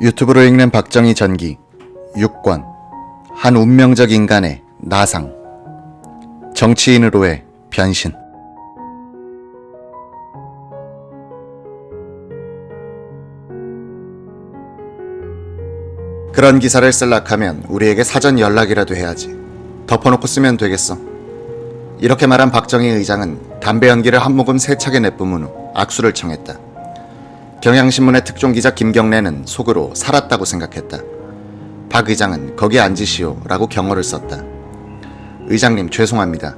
유튜브로 읽는 박정희 전기 6권 한 운명적 인간의 나상 정치인으로의 변신. 그런 기사를 쓸락하면 우리에게 사전 연락이라도 해야지. 덮어놓고 쓰면 되겠어. 이렇게 말한 박정희 의장은 담배 연기를 한 모금 세차게 내뿜은 후 악수를 청했다. 경향신문의 특종기자 김경래는 속으로 살았다고 생각했다. 박 의장은 거기 앉으시오 라고 경어를 썼다. 의장님 죄송합니다.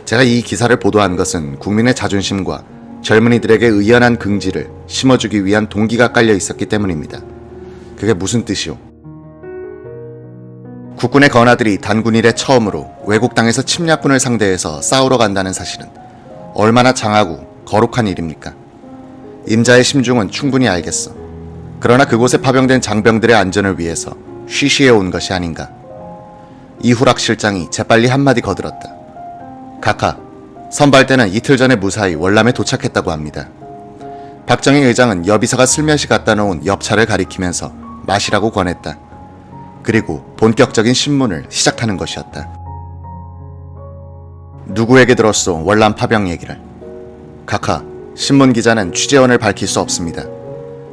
제가 이 기사를 보도한 것은 국민의 자존심과 젊은이들에게 의연한 긍지를 심어주기 위한 동기가 깔려 있었기 때문입니다. 그게 무슨 뜻이오? 국군의 건하들이 단군 이래 처음으로 외국 땅에서 침략군을 상대해서 싸우러 간다는 사실은 얼마나 장하고 거룩한 일입니까? 임자의 심중은 충분히 알겠어. 그러나 그곳에 파병된 장병들의 안전을 위해서 쉬쉬해 온 것이 아닌가. 이후락 실장이 재빨리 한마디 거들었다. 각하, 선발대는 이틀 전에 무사히 월남에 도착했다고 합니다. 박정희 의장은 여비서가 슬며시 갖다 놓은 엽차를 가리키면서 마시라고 권했다. 그리고 본격적인 신문을 시작하는 것이었다. 누구에게 들었소 월남 파병 얘기를? 각하, 신문기자는 취재원을 밝힐 수 없습니다.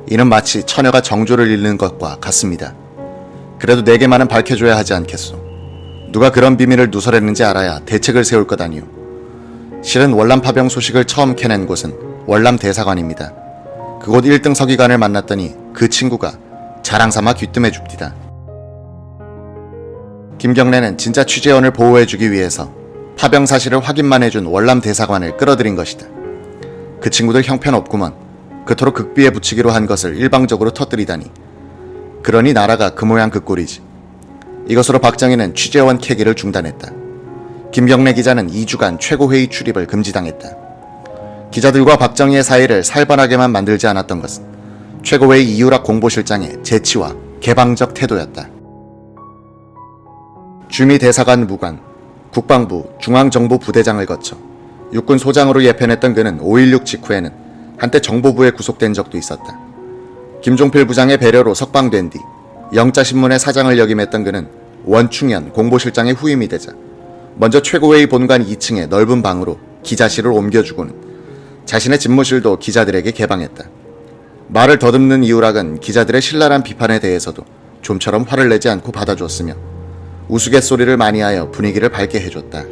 이는 마치 처녀가 정조를 잃는 것과 같습니다. 그래도 내게만은 밝혀줘야 하지 않겠소. 누가 그런 비밀을 누설했는지 알아야 대책을 세울 것 아니오. 실은 월남 파병 소식을 처음 캐낸 곳은 월남 대사관입니다. 그곳 1등 서기관을 만났더니 그 친구가 자랑삼아 귀뜸해 줍디다. 김경래는 진짜 취재원을 보호해주기 위해서 파병 사실을 확인만 해준 월남 대사관을 끌어들인 것이다. 그 친구들 형편없구먼. 그토록 극비에 붙이기로 한 것을 일방적으로 터뜨리다니. 그러니 나라가 그 모양 그 꼴이지. 이것으로 박정희는 취재원 캐기를 중단했다. 김경래 기자는 2주간 최고회의 출입을 금지당했다. 기자들과 박정희의 사이를 살벌하게만 만들지 않았던 것은 최고회의 이유락 공보실장의 재치와 개방적 태도였다. 주미 대사관 무관, 국방부 중앙정보부대장을 거쳐 육군 소장으로 예편했던 그는 5.16 직후에는 한때 정보부에 구속된 적도 있었다. 김종필 부장의 배려로 석방된 뒤 영자신문의 사장을 역임했던 그는 원충현 공보실장의 후임이 되자 먼저 최고회의 본관 2층의 넓은 방으로 기자실을 옮겨주고는 자신의 집무실도 기자들에게 개방했다. 말을 더듬는 이우락은 기자들의 신랄한 비판에 대해서도 좀처럼 화를 내지 않고 받아줬으며 우스갯소리를 많이 하여 분위기를 밝게 해줬다.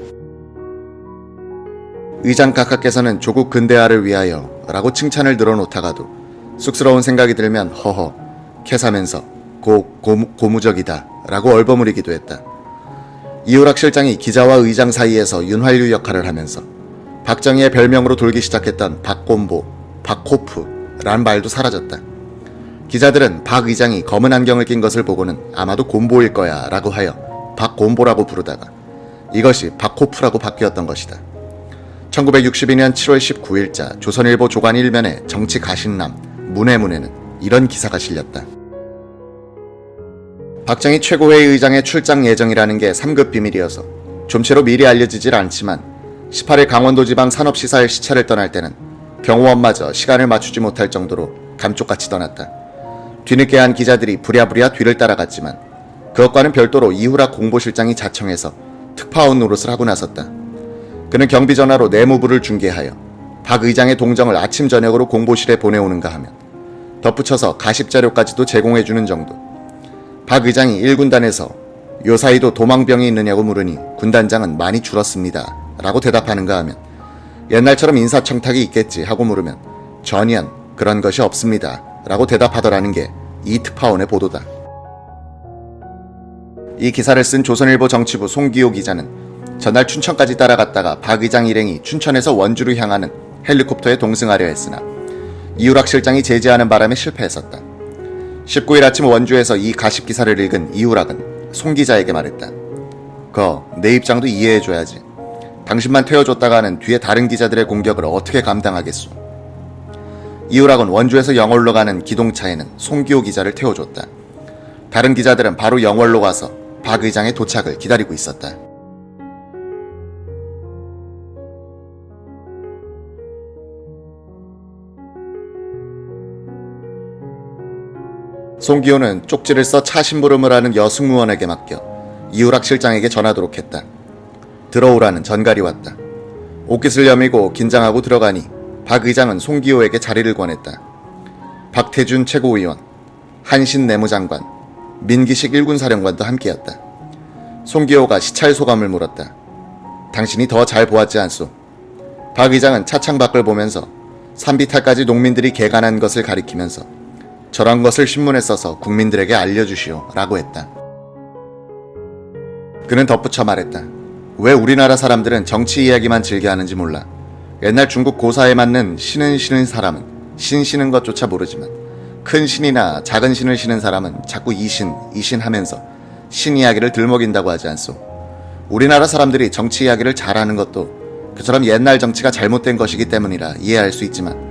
의장 각하께서는 조국 근대화를 위하여 라고 칭찬을 늘어놓다가도 쑥스러운 생각이 들면 허허 캐사면서 고무적이다 라고 얼버무리기도 했다. 이우락 실장이 기자와 의장 사이에서 윤활유 역할을 하면서 박정희의 별명으로 돌기 시작했던 박곰보, 박코프라는 말도 사라졌다. 기자들은 박 의장이 검은 안경을 낀 것을 보고는 아마도 곰보일 거야 라고 하여 박곰보라고 부르다가 이것이 박코프라고 바뀌었던 것이다. 1962년 7월 19일자 조선일보 조간 1면의 정치 가신남 문해문에는 이런 기사가 실렸다. 박정희 최고회의 의장의 출장 예정이라는 게 3급 비밀이어서 좀채로 미리 알려지질 않지만 18일 강원도지방 산업시사회 시차를 떠날 때는 경호원마저 시간을 맞추지 못할 정도로 감쪽같이 떠났다. 뒤늦게 한 기자들이 부랴부랴 뒤를 따라갔지만 그것과는 별도로 이후락 공보실장이 자청해서 특파원 노릇을 하고 나섰다. 그는 경비전화로 내무부를 중개하여 박 의장의 동정을 아침 저녁으로 공보실에 보내오는가 하면 덧붙여서 가십자료까지도 제공해주는 정도. 박 의장이 1군단에서 요사이도 도망병이 있느냐고 물으니 군단장은 많이 줄었습니다 라고 대답하는가 하면 옛날처럼 인사청탁이 있겠지 하고 물으면 전혀 그런 것이 없습니다 라고 대답하더라는 게 이 특파원의 보도다. 이 기사를 쓴 조선일보 정치부 송기호 기자는 전날 춘천까지 따라갔다가 박 의장 일행이 춘천에서 원주로 향하는 헬리콥터에 동승하려 했으나 이우락 실장이 제지하는 바람에 실패했었다. 19일 아침 원주에서 이 가십 기사를 읽은 이우락은 송 기자에게 말했다. 내 입장도 이해해줘야지. 당신만 태워줬다가는 뒤에 다른 기자들의 공격을 어떻게 감당하겠소. 이우락은 원주에서 영월로 가는 기동차에는 송기호 기자를 태워줬다. 다른 기자들은 바로 영월로 가서 박 의장의 도착을 기다리고 있었다. 송기호는 쪽지를 써 차 심부름을 하는 여승무원에게 맡겨 이우락 실장에게 전하도록 했다. 들어오라는 전갈이 왔다. 옷깃을 여미고 긴장하고 들어가니 박 의장은 송기호에게 자리를 권했다. 박태준 최고위원, 한신 내무장관, 민기식 일군사령관도 함께였다. 송기호가 시찰 소감을 물었다. 당신이 더 잘 보았지 않소? 박 의장은 차창 밖을 보면서 산비탈까지 농민들이 개간한 것을 가리키면서 저런 것을 신문에 써서 국민들에게 알려주시오 라고 했다. 그는 덧붙여 말했다. 왜 우리나라 사람들은 정치 이야기만 즐겨하는지 몰라. 옛날 중국 고사에 맞는 신은 신은 사람은 신 신은 것조차 모르지만 큰 신이나 작은 신을 신은 사람은 자꾸 이신 하면서 신 이야기를 들먹인다고 하지 않소. 우리나라 사람들이 정치 이야기를 잘하는 것도 그처럼 옛날 정치가 잘못된 것이기 때문이라 이해할 수 있지만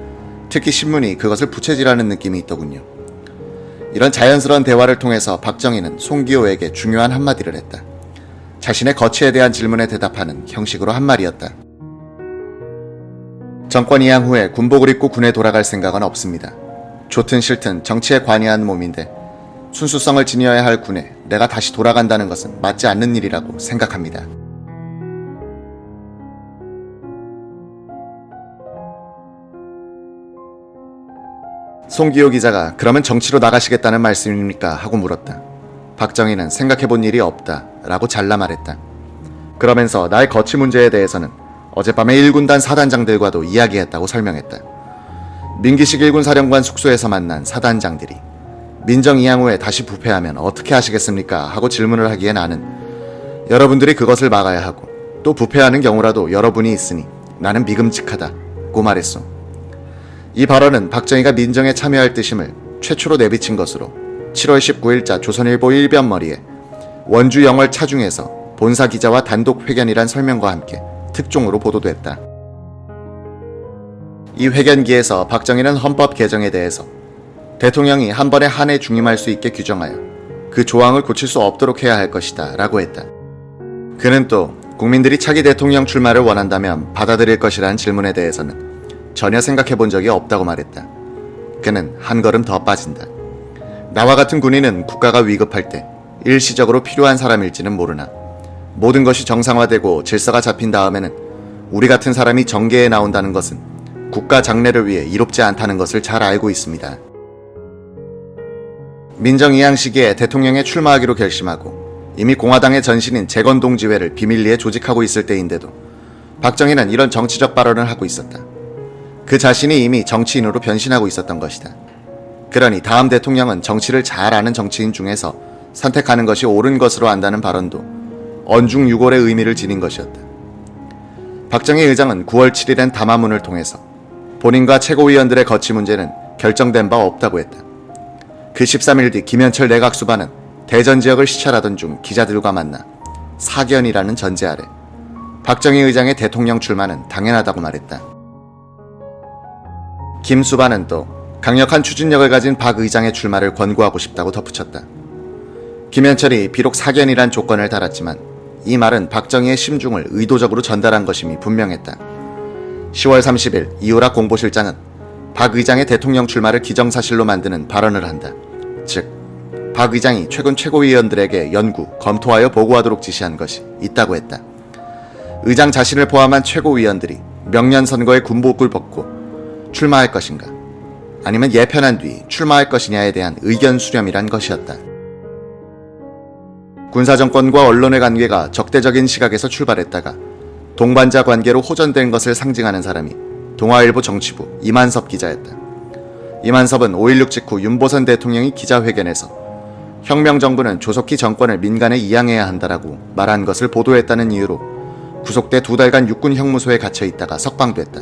특히 신문이 그것을 부채질하는 느낌이 있더군요. 이런 자연스러운 대화를 통해서 박정희는 송기호에게 중요한 한마디를 했다. 자신의 거취에 대한 질문에 대답하는 형식으로 한 말이었다. 정권 이양 후에 군복을 입고 군에 돌아갈 생각은 없습니다. 좋든 싫든 정치에 관여한 몸인데 순수성을 지녀야 할 군에 내가 다시 돌아간다는 것은 맞지 않는 일이라고 생각합니다. 송기호 기자가 그러면 정치로 나가시겠다는 말씀입니까? 하고 물었다. 박정희는 생각해본 일이 없다 라고 잘라 말했다. 그러면서 나의 거취 문제에 대해서는 어젯밤에 1군단 사단장들과도 이야기했다고 설명했다. 민기식 1군 사령관 숙소에서 만난 사단장들이 민정 이양 후에 다시 부패하면 어떻게 하시겠습니까? 하고 질문을 하기에 나는 여러분들이 그것을 막아야 하고 또 부패하는 경우라도 여러분이 있으니 나는 미금직하다고 말했소. 이 발언은 박정희가 민정에 참여할 뜻임을 최초로 내비친 것으로 7월 19일자 조선일보 1변머리에 원주 영월 차중에서 본사 기자와 단독 회견이란 설명과 함께 특종으로 보도됐다. 이 회견기에서 박정희는 헌법 개정에 대해서 대통령이 한 번에 한 해 중임할 수 있게 규정하여 그 조항을 고칠 수 없도록 해야 할 것이다 라고 했다. 그는 또 국민들이 차기 대통령 출마를 원한다면 받아들일 것이라는 질문에 대해서는 전혀 생각해 본 적이 없다고 말했다. 그는 한 걸음 더 빠진다. 나와 같은 군인은 국가가 위급할 때 일시적으로 필요한 사람일지는 모르나 모든 것이 정상화되고 질서가 잡힌 다음에는 우리 같은 사람이 정계에 나온다는 것은 국가 장래를 위해 이롭지 않다는 것을 잘 알고 있습니다. 민정 이양 시기에 대통령에 출마하기로 결심하고 이미 공화당의 전신인 재건동지회를 비밀리에 조직하고 있을 때인데도 박정희는 이런 정치적 발언을 하고 있었다. 그 자신이 이미 정치인으로 변신하고 있었던 것이다. 그러니 다음 대통령은 정치를 잘 아는 정치인 중에서 선택하는 것이 옳은 것으로 안다는 발언도 언중유골의 의미를 지닌 것이었다. 박정희 의장은 9월 7일엔 담화문을 통해서 본인과 최고위원들의 거취 문제는 결정된 바 없다고 했다. 그 13일 뒤 김현철 내각 수반은 대전 지역을 시찰하던 중 기자들과 만나 사견이라는 전제 아래 박정희 의장의 대통령 출마는 당연하다고 말했다. 김 수반은 또 강력한 추진력을 가진 박 의장의 출마를 권고하고 싶다고 덧붙였다. 김현철이 비록 사견이란 조건을 달았지만 이 말은 박정희의 심중을 의도적으로 전달한 것임이 분명했다. 10월 30일 이우락 공보실장은 박 의장의 대통령 출마를 기정사실로 만드는 발언을 한다. 즉, 박 의장이 최근 최고위원들에게 연구, 검토하여 보고하도록 지시한 것이 있다고 했다. 의장 자신을 포함한 최고위원들이 명년 선거에 군복을 벗고 출마할 것인가, 아니면 예편한 뒤 출마할 것이냐에 대한 의견 수렴이란 것이었다. 군사정권과 언론의 관계가 적대적인 시각에서 출발했다가 동반자 관계로 호전된 것을 상징하는 사람이 동아일보 정치부 이만섭 기자였다. 이만섭은 5.16 직후 윤보선 대통령이 기자회견에서 혁명정부는 조속히 정권을 민간에 이양해야 한다라고 말한 것을 보도했다는 이유로 구속돼 2달간 육군 형무소에 갇혀 있다가 석방됐다.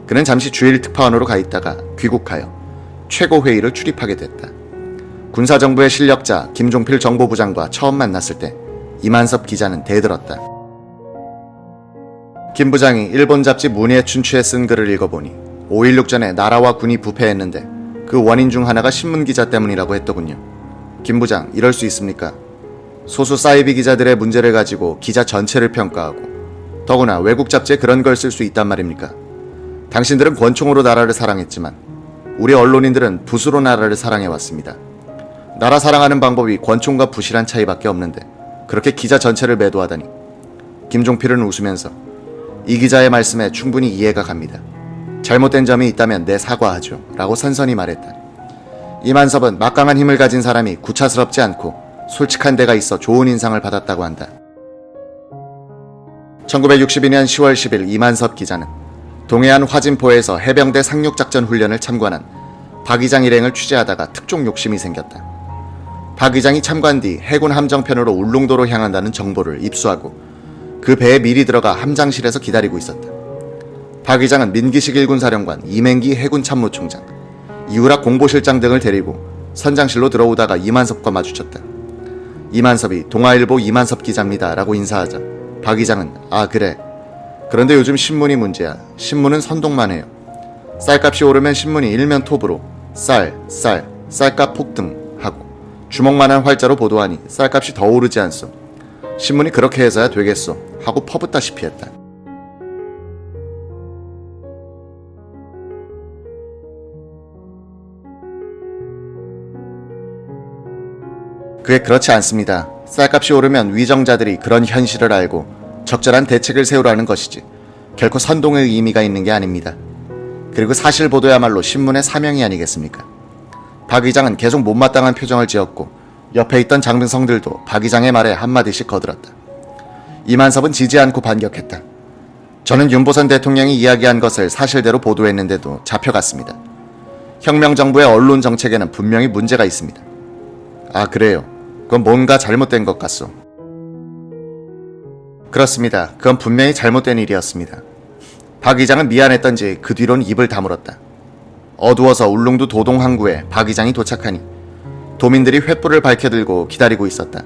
그는 잠시 주일 특파원으로 가 있다가 귀국하여 최고회의를 출입하게 됐다. 군사정부의 실력자 김종필 정보부장과 처음 만났을 때 이만섭 기자는 대들었다. 김 부장이 일본 잡지 문예 춘추에 쓴 글을 읽어보니 5.16 전에 나라와 군이 부패했는데 그 원인 중 하나가 신문기자 때문이라고 했더군요. 김 부장, 이럴 수 있습니까? 소수 사이비 기자들의 문제를 가지고 기자 전체를 평가하고 더구나 외국 잡지에 그런 걸 쓸 수 있단 말입니까? 당신들은 권총으로 나라를 사랑했지만 우리 언론인들은 붓으로 나라를 사랑해왔습니다. 나라 사랑하는 방법이 권총과 부실한 차이밖에 없는데 그렇게 기자 전체를 매도하다니. 김종필은 웃으면서 이 기자의 말씀에 충분히 이해가 갑니다. 잘못된 점이 있다면 내 사과하죠 라고 선선히 말했다. 이만섭은 막강한 힘을 가진 사람이 구차스럽지 않고 솔직한 데가 있어 좋은 인상을 받았다고 한다. 1962년 10월 10일 이만섭 기자는 동해안 화진포에서 해병대 상륙작전 훈련을 참관한 박의장 일행을 취재하다가 특종 욕심이 생겼다. 박의장이 참관 뒤 해군 함정편으로 울릉도로 향한다는 정보를 입수하고 그 배에 미리 들어가 함장실에서 기다리고 있었다. 박의장은 민기식 일군 사령관, 이맹기 해군 참모총장, 이우락 공보실장 등을 데리고 선장실로 들어오다가 이만섭과 마주쳤다. 이만섭이 동아일보 이만섭 기자입니다 라고 인사하자 박의장은 아 그래. 그런데 요즘 신문이 문제야. 신문은 선동만 해요. 쌀값이 오르면 신문이 일면 톱으로 쌀값 폭등 하고 주먹만한 활자로 보도하니 쌀값이 더 오르지 않소. 신문이 그렇게 해서야 되겠소 하고 퍼붓다시피 했다. 그게 그렇지 않습니다. 쌀값이 오르면 위정자들이 그런 현실을 알고 적절한 대책을 세우라는 것이지 결코 선동의 의미가 있는 게 아닙니다. 그리고 사실 보도야말로 신문의 사명이 아니겠습니까? 박 의장은 계속 못마땅한 표정을 지었고 옆에 있던 장병성들도 박 의장의 말에 한마디씩 거들었다. 이만섭은 지지 않고 반격했다. 저는 윤보선 대통령이 이야기한 것을 사실대로 보도했는데도 잡혀갔습니다. 혁명정부의 언론 정책에는 분명히 문제가 있습니다. 아 그래요. 그건 뭔가 잘못된 것 같소. 그렇습니다. 그건 분명히 잘못된 일이었습니다. 박 의장은 미안했던지 그 뒤론 입을 다물었다. 어두워서 울릉도 도동 항구에 박 의장이 도착하니 도민들이 횃불을 밝혀들고 기다리고 있었다.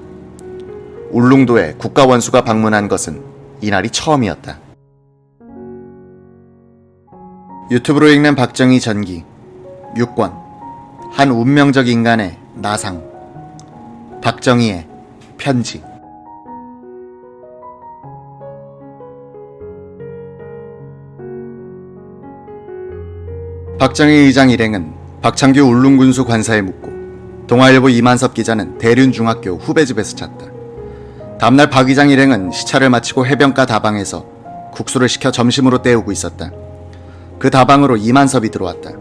울릉도에 국가원수가 방문한 것은 이날이 처음이었다. 유튜브로 읽는 박정희 전기 6권 한 운명적 인간의 나상 박정희의 편지. 박정희 의장 일행은 박창규 울릉군수 관사에 묻고 동아일보 이만섭 기자는 대륜중학교 후배집에서 잤다. 다음날 박 의장 일행은 시차를 마치고 해변가 다방에서 국수를 시켜 점심으로 때우고 있었다. 그 다방으로 이만섭이 들어왔다.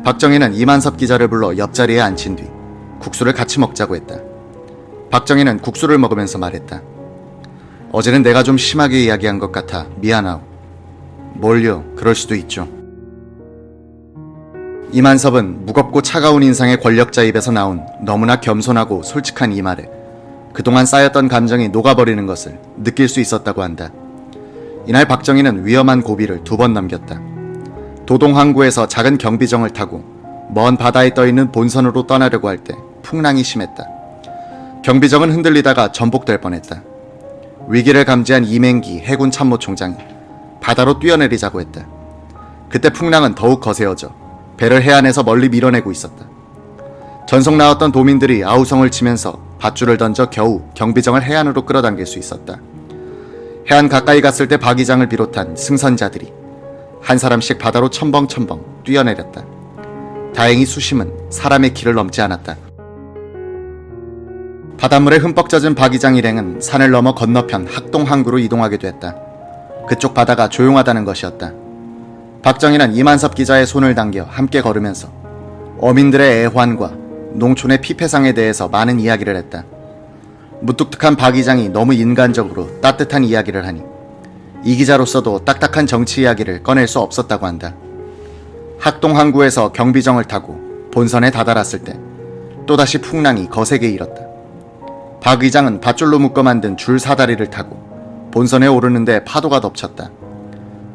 박정희는 이만섭 기자를 불러 옆자리에 앉힌 뒤 국수를 같이 먹자고 했다. 박정희는 국수를 먹으면서 말했다. 어제는 내가 좀 심하게 이야기한 것 같아 미안하오. 뭘요? 그럴 수도 있죠. 이만섭은 무겁고 차가운 인상의 권력자 입에서 나온 너무나 겸손하고 솔직한 이 말에 그동안 쌓였던 감정이 녹아버리는 것을 느낄 수 있었다고 한다. 이날 박정희는 위험한 고비를 2번 넘겼다. 도동 항구에서 작은 경비정을 타고 먼 바다에 떠있는 본선으로 떠나려고 할 때 풍랑이 심했다. 경비정은 흔들리다가 전복될 뻔했다. 위기를 감지한 이맹기 해군 참모총장이 바다로 뛰어내리자고 했다. 그때 풍랑은 더욱 거세어져 배를 해안에서 멀리 밀어내고 있었다. 전속 나왔던 도민들이 아우성을 치면서 밧줄을 던져 겨우 경비정을 해안으로 끌어당길 수 있었다. 해안 가까이 갔을 때 박 의장을 비롯한 승선자들이 한 사람씩 바다로 첨벙첨벙 뛰어내렸다. 다행히 수심은 사람의 키를 넘지 않았다. 바닷물에 흠뻑 젖은 박 의장 일행은 산을 넘어 건너편 학동 항구로 이동하게 됐다. 그쪽 바다가 조용하다는 것이었다. 박정희는 이만섭 기자의 손을 당겨 함께 걸으면서 어민들의 애환과 농촌의 피폐상에 대해서 많은 이야기를 했다. 무뚝뚝한 박 의장이 너무 인간적으로 따뜻한 이야기를 하니 이 기자로서도 딱딱한 정치 이야기를 꺼낼 수 없었다고 한다. 학동 항구에서 경비정을 타고 본선에 다다랐을 때 또다시 풍랑이 거세게 일었다. 박 의장은 밧줄로 묶어 만든 줄 사다리를 타고 본선에 오르는데 파도가 덮쳤다.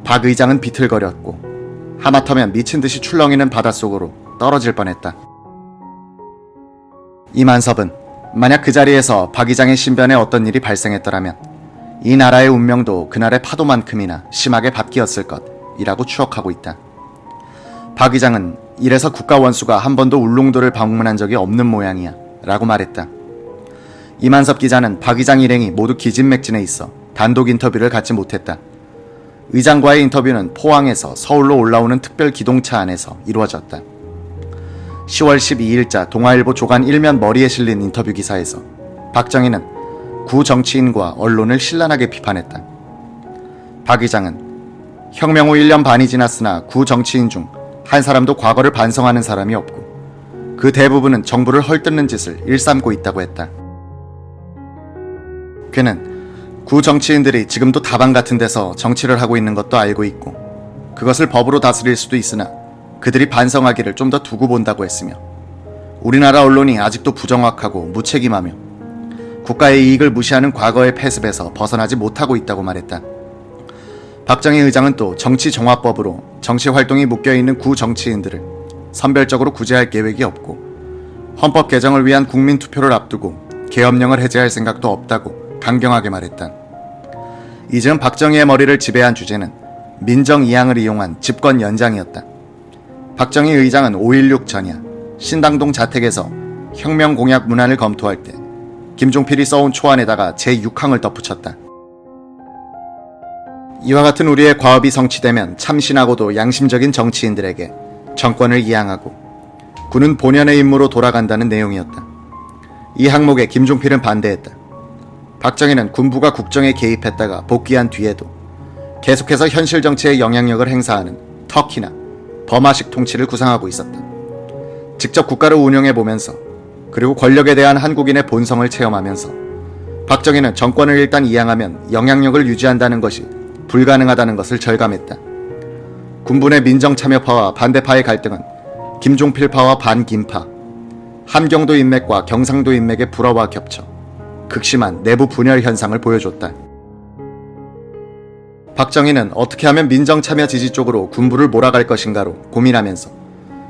박 의장은 비틀거렸고 하마터면 미친 듯이 출렁이는 바닷속으로 떨어질 뻔했다. 이만섭은 만약 그 자리에서 박 의장의 신변에 어떤 일이 발생했더라면 이 나라의 운명도 그날의 파도만큼이나 심하게 바뀌었을 것이라고 추억하고 있다. 박 의장은 이래서 국가원수가 한 번도 울릉도를 방문한 적이 없는 모양이야 라고 말했다. 이만섭 기자는 박 의장 일행이 모두 기진맥진해 있어 단독 인터뷰를 갖지 못했다. 의장과의 인터뷰는 포항에서 서울로 올라오는 특별 기동차 안에서 이루어졌다. 10월 12일자 동아일보 조간 1면 머리에 실린 인터뷰 기사에서 박정희는 구 정치인과 언론을 신랄하게 비판했다. 박 의장은 혁명 후 1년 반이 지났으나 구 정치인 중 한 사람도 과거를 반성하는 사람이 없고 그 대부분은 정부를 헐뜯는 짓을 일삼고 있다고 했다. 그는 구 정치인들이 지금도 다방 같은 데서 정치를 하고 있는 것도 알고 있고 그것을 법으로 다스릴 수도 있으나 그들이 반성하기를 좀 더 두고 본다고 했으며 우리나라 언론이 아직도 부정확하고 무책임하며 국가의 이익을 무시하는 과거의 패습에서 벗어나지 못하고 있다고 말했다. 박정희 의장은 또 정치정화법으로 정치활동이 묶여있는 구 정치인들을 선별적으로 구제할 계획이 없고 헌법 개정을 위한 국민투표를 앞두고 계엄령을 해제할 생각도 없다고 강경하게 말했다. 이즈음 박정희의 머리를 지배한 주제는 민정이양을 이용한 집권 연장이었다. 박정희 의장은 5.16 전야 신당동 자택에서 혁명 공약 문안을 검토할 때 김종필이 써온 초안에다가 제6항을 덧붙였다. 이와 같은 우리의 과업이 성취되면 참신하고도 양심적인 정치인들에게 정권을 이양하고 군은 본연의 임무로 돌아간다는 내용이었다. 이 항목에 김종필은 반대했다. 박정희는 군부가 국정에 개입했다가 복귀한 뒤에도 계속해서 현실 정치에 영향력을 행사하는 터키나 버마식 통치를 구상하고 있었다. 직접 국가를 운영해보면서 그리고 권력에 대한 한국인의 본성을 체험하면서 박정희는 정권을 일단 이양하면 영향력을 유지한다는 것이 불가능하다는 것을 절감했다. 군부 내 민정참여파와 반대파의 갈등은 김종필파와 반김파, 함경도 인맥과 경상도 인맥의 불화와 겹쳐 극심한 내부 분열 현상을 보여줬다. 박정희는 어떻게 하면 민정참여 지지 쪽으로 군부를 몰아갈 것인가로 고민하면서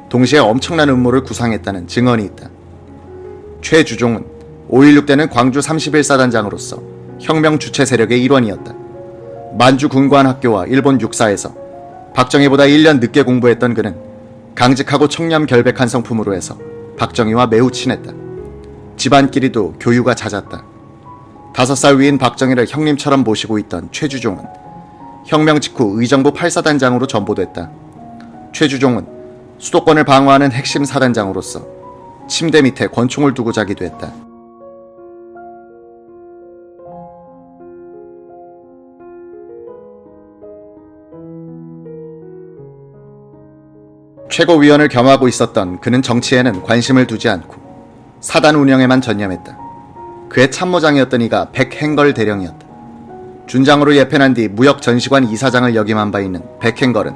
동시에 엄청난 음모를 구상했다는 증언이 있다. 최주종은 5.16 때는 광주 31사단장으로서 혁명 주체 세력의 일원이었다. 만주 군관학교와 일본 육사에서 박정희보다 1년 늦게 공부했던 그는 강직하고 청렴 결백한 성품으로 해서 박정희와 매우 친했다. 집안끼리도 교유가 잦았다. 5살 위인 박정희를 형님처럼 모시고 있던 최주종은 혁명 직후 의정부 8사단장으로 전보됐다. 최주종은 수도권을 방어하는 핵심 사단장으로서 침대 밑에 권총을 두고 자기도 했다. 최고위원을 겸하고 있었던 그는 정치에는 관심을 두지 않고 사단 운영에만 전념했다. 그의 참모장이었던 이가 백행걸 대령이었다. 준장으로 예편한 뒤 무역전시관 이사장을 역임한 바 있는 백행걸은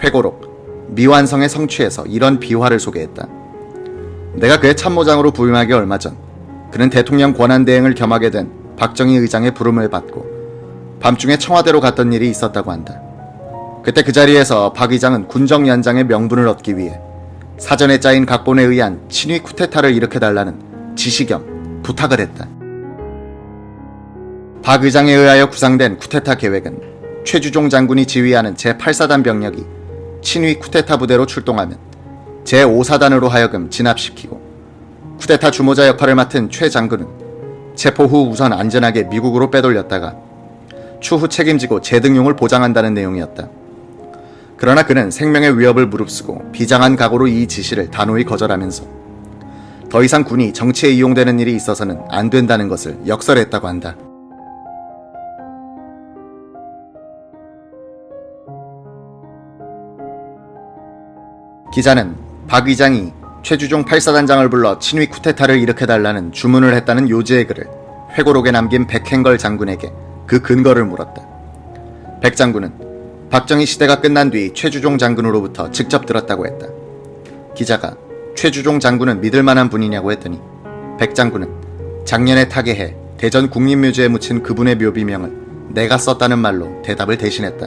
회고록 미완성의 성취에서 이런 비화를 소개했다. 내가 그의 참모장으로 부임하기 얼마 전 그는 대통령 권한대행을 겸하게 된 박정희 의장의 부름을 받고 밤중에 청와대로 갔던 일이 있었다고 한다. 그때 그 자리에서 박 의장은 군정연장의 명분을 얻기 위해 사전에 짜인 각본에 의한 친위 쿠데타를 일으켜달라는 지시 겸 부탁을 했다. 박 의장에 의하여 구상된 쿠데타 계획은 최주종 장군이 지휘하는 제8사단 병력이 친위 쿠데타 부대로 출동하면 제5사단으로 하여금 진압시키고 쿠데타 주모자 역할을 맡은 최 장군은 체포 후 우선 안전하게 미국으로 빼돌렸다가 추후 책임지고 재등용을 보장한다는 내용이었다. 그러나 그는 생명의 위협을 무릅쓰고 비장한 각오로 이 지시를 단호히 거절하면서 더 이상 군이 정치에 이용되는 일이 있어서는 안 된다는 것을 역설했다고 한다. 기자는 박 의장이 최주종 8사단장을 불러 친위 쿠데타를 일으켜달라는 주문을 했다는 요지의 글을 회고록에 남긴 백행걸 장군에게 그 근거를 물었다. 백 장군은 박정희 시대가 끝난 뒤 최주종 장군으로부터 직접 들었다고 했다. 기자가 최주종 장군은 믿을만한 분이냐고 했더니 백 장군은 작년에 타계해 대전 국립묘지에 묻힌 그분의 묘비명을 내가 썼다는 말로 대답을 대신했다.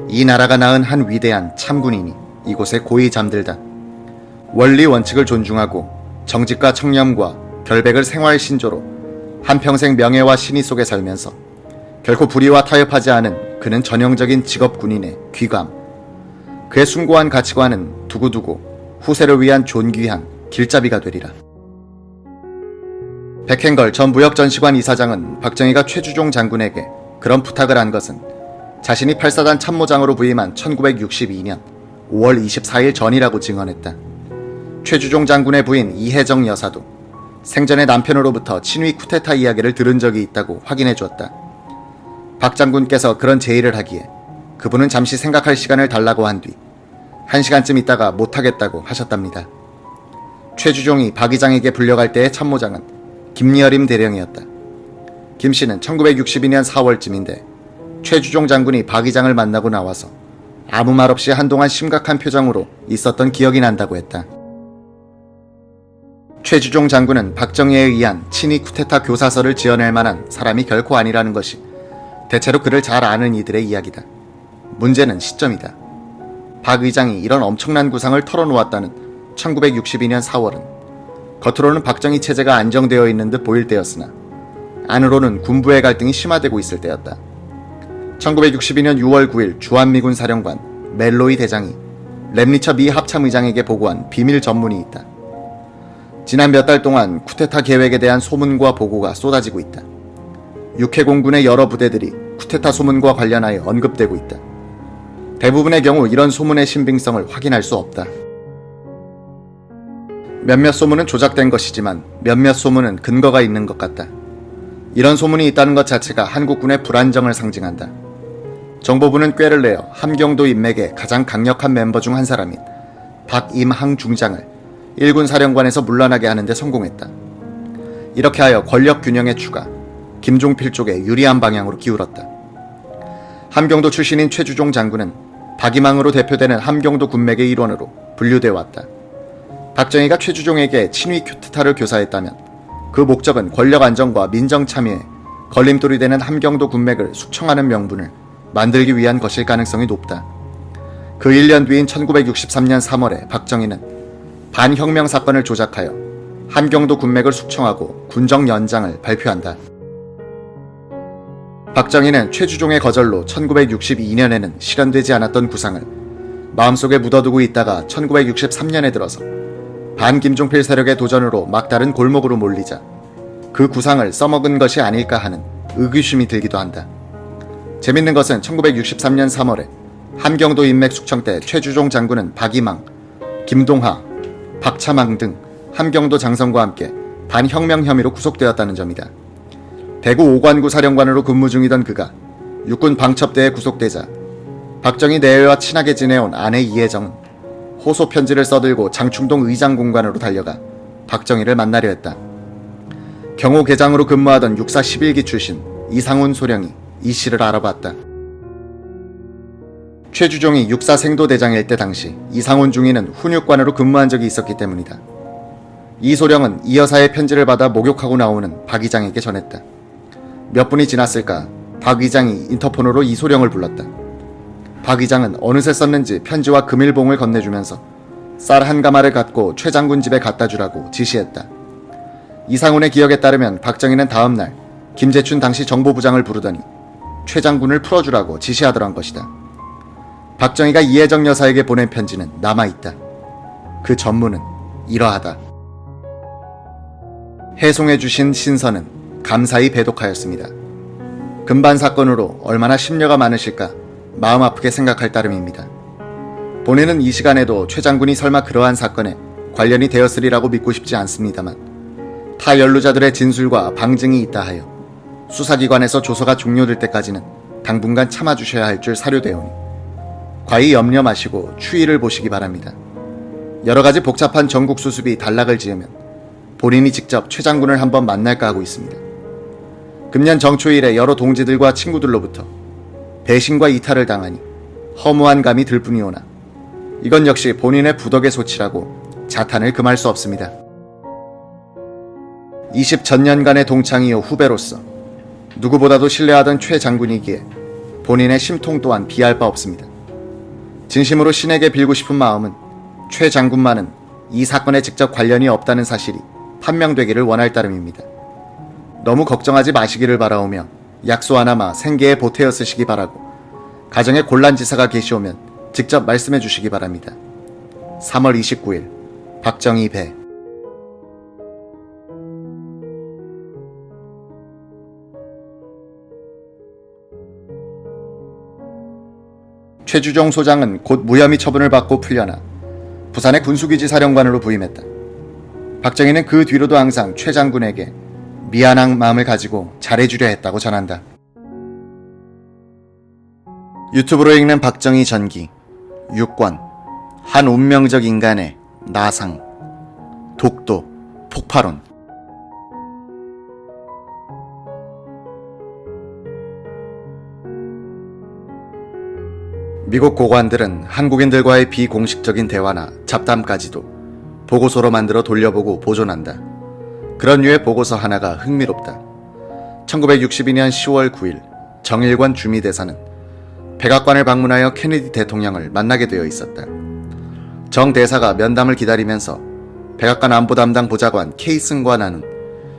이 나라가 낳은 한 위대한 참군이니 이곳에 고이 잠들다. 원리 원칙을 존중하고 정직과 청렴과 결백을 생활 신조로 한평생 명예와 신의 속에 살면서 결코 불의와 타협하지 않은 그는 전형적인 직업 군인의 귀감. 그의 숭고한 가치관은 두고두고 후세를 위한 존귀한 길잡이가 되리라. 백행걸 전 무역전시관 이사장은 박정희가 최주종 장군에게 그런 부탁을 한 것은 자신이 8사단 참모장으로 부임한 1962년 5월 24일 전이라고 증언했다. 최주종 장군의 부인 이혜정 여사도 생전에 남편으로부터 친위 쿠데타 이야기를 들은 적이 있다고 확인해 주었다. 박 장군께서 그런 제의를 하기에 그분은 잠시 생각할 시간을 달라고 한 뒤 1시간쯤 있다가 못하겠다고 하셨답니다. 최주종이 박 의장에게 불려갈 때의 참모장은 김여림 대령이었다. 김 씨는 1962년 4월쯤인데 최주종 장군이 박 의장을 만나고 나와서 아무 말 없이 한동안 심각한 표정으로 있었던 기억이 난다고 했다. 최주종 장군은 박정희에 의한 친위 쿠데타 교사서를 지어낼 만한 사람이 결코 아니라는 것이 대체로 그를 잘 아는 이들의 이야기다. 문제는 시점이다. 박 의장이 이런 엄청난 구상을 털어놓았다는 1962년 4월은 겉으로는 박정희 체제가 안정되어 있는 듯 보일 때였으나 안으로는 군부의 갈등이 심화되고 있을 때였다. 1962년 6월 9일 주한미군 사령관 멜로이 대장이 렘리처 미 합참의장에게 보고한 비밀 전문이 있다. 지난 몇 달 동안 쿠데타 계획에 대한 소문과 보고가 쏟아지고 있다. 육해공군의 여러 부대들이 쿠데타 소문과 관련하여 언급되고 있다. 대부분의 경우 이런 소문의 신빙성을 확인할 수 없다. 몇몇 소문은 조작된 것이지만 몇몇 소문은 근거가 있는 것 같다. 이런 소문이 있다는 것 자체가 한국군의 불안정을 상징한다. 정보부는 꾀를 내어 함경도 인맥의 가장 강력한 멤버 중 한 사람인 박임항 중장을 1군 사령관에서 물러나게 하는 데 성공했다. 이렇게 하여 권력 균형의 추가, 김종필 쪽에 유리한 방향으로 기울었다. 함경도 출신인 최주종 장군은 박임항으로 대표되는 함경도 군맥의 일원으로 분류되어 왔다. 박정희가 최주종에게 친위 쿠데타를 교사했다면 그 목적은 권력 안정과 민정 참여에 걸림돌이 되는 함경도 군맥을 숙청하는 명분을 만들기 위한 것일 가능성이 높다. 그 1년 뒤인 1963년 3월에 박정희는 반혁명 사건을 조작하여 함경도 군맥을 숙청하고 군정 연장을 발표한다. 박정희는 최주종의 거절로 1962년에는 실현되지 않았던 구상을 마음속에 묻어두고 있다가 1963년에 들어서 반김종필 세력의 도전으로 막다른 골목으로 몰리자 그 구상을 써먹은 것이 아닐까 하는 의구심이 들기도 한다. 재밌는 것은 1963년 3월에 함경도 인맥 숙청 때 최주종 장군은 박임항, 김동하, 박차망 등 함경도 장성과 함께 반혁명 혐의로 구속되었다는 점이다. 대구 오관구 사령관으로 근무 중이던 그가 육군 방첩대에 구속되자 박정희 내외와 친하게 지내온 아내 이혜정은 호소 편지를 써들고 장충동 의장공관으로 달려가 박정희를 만나려 했다. 경호계장으로 근무하던 육사 11기 출신 이상훈 소령이 이 씨를 알아봤다. 최주종이 육사 생도대장일 때 당시 이상훈 중위는 훈육관으로 근무한 적이 있었기 때문이다. 이 소령은 이 여사의 편지를 받아 목욕하고 나오는 박 의장에게 전했다. 몇 분이 지났을까 박 의장이 인터폰으로 이 소령을 불렀다. 박 의장은 어느새 썼는지 편지와 금일봉을 건네주면서 쌀 한 가마를 갖고 최 장군 집에 갖다 주라고 지시했다. 이상훈의 기억에 따르면 박정희는 다음날 김재춘 당시 정보부장을 부르더니 최 장군을 풀어주라고 지시하더란 것이다. 박정희가 이혜정 여사에게 보낸 편지는 남아있다. 그 전문은 이러하다. 해송해주신 신선은 감사히 배독하였습니다. 금반 사건으로 얼마나 심려가 많으실까 마음 아프게 생각할 따름입니다. 본인은 이 시간에도 최 장군이 설마 그러한 사건에 관련이 되었으리라고 믿고 싶지 않습니다만 타 연루자들의 진술과 방증이 있다 하여 수사기관에서 조사가 종료될 때까지는 당분간 참아주셔야 할 줄 사료되오니 과히 염려 마시고 추이를 보시기 바랍니다. 여러가지 복잡한 전국 수습이 단락을 지으면 본인이 직접 최 장군을 한번 만날까 하고 있습니다. 금년 정초일에 여러 동지들과 친구들로부터 배신과 이탈을 당하니 허무한 감이 들 뿐이오나 이건 역시 본인의 부덕의 소치라고 자탄을 금할 수 없습니다. 20전년간의 동창이요 후배로서 누구보다도 신뢰하던 최 장군이기에 본인의 심통 또한 비할 바 없습니다. 진심으로 신에게 빌고 싶은 마음은 최 장군만은 이 사건에 직접 관련이 없다는 사실이 판명되기를 원할 따름입니다. 너무 걱정하지 마시기를 바라오며 약소 하나마 생계에 보태어 쓰시기 바라고 가정에 곤란지사가 계시오면 직접 말씀해 주시기 바랍니다. 3월 29일 박정희 배. 최주종 소장은 곧 무혐의 처분을 받고 풀려나 부산의 군수기지 사령관으로 부임했다. 박정희는 그 뒤로도 항상 최 장군에게 미안한 마음을 가지고 잘해주려 했다고 전한다. 유튜브로 읽는 박정희 전기 6권 한 운명적 인간의 나상 독도 폭발론. 미국 고관들은 한국인들과의 비공식적인 대화나 잡담까지도 보고서로 만들어 돌려보고 보존한다. 그런 류의 보고서 하나가 흥미롭다. 1962년 10월 9일 정일관 주미대사는 백악관을 방문하여 케네디 대통령을 만나게 되어 있었다. 정 대사가 면담을 기다리면서 백악관 안보 담당 보좌관 케이슨과 나눈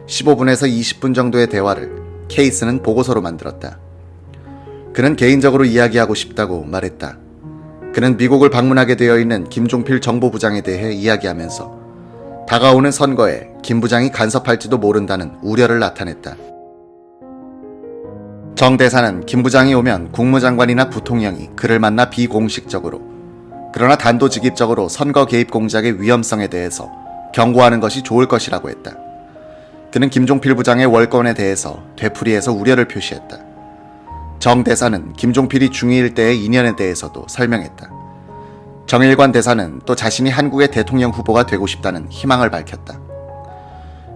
15분에서 20분 정도의 대화를 케이슨은 보고서로 만들었다. 그는 개인적으로 이야기하고 싶다고 말했다. 그는 미국을 방문하게 되어 있는 김종필 정보부장에 대해 이야기하면서 다가오는 선거에 김 부장이 간섭할지도 모른다는 우려를 나타냈다. 정 대사는 김 부장이 오면 국무장관이나 부통령이 그를 만나 비공식적으로 그러나 단도직입적으로 선거 개입 공작의 위험성에 대해서 경고하는 것이 좋을 것이라고 했다. 그는 김종필 부장의 월권에 대해서 되풀이해서 우려를 표시했다. 정 대사는 김종필이 중위일 때의 인연에 대해서도 설명했다. 정일관 대사는 또 자신이 한국의 대통령 후보가 되고 싶다는 희망을 밝혔다.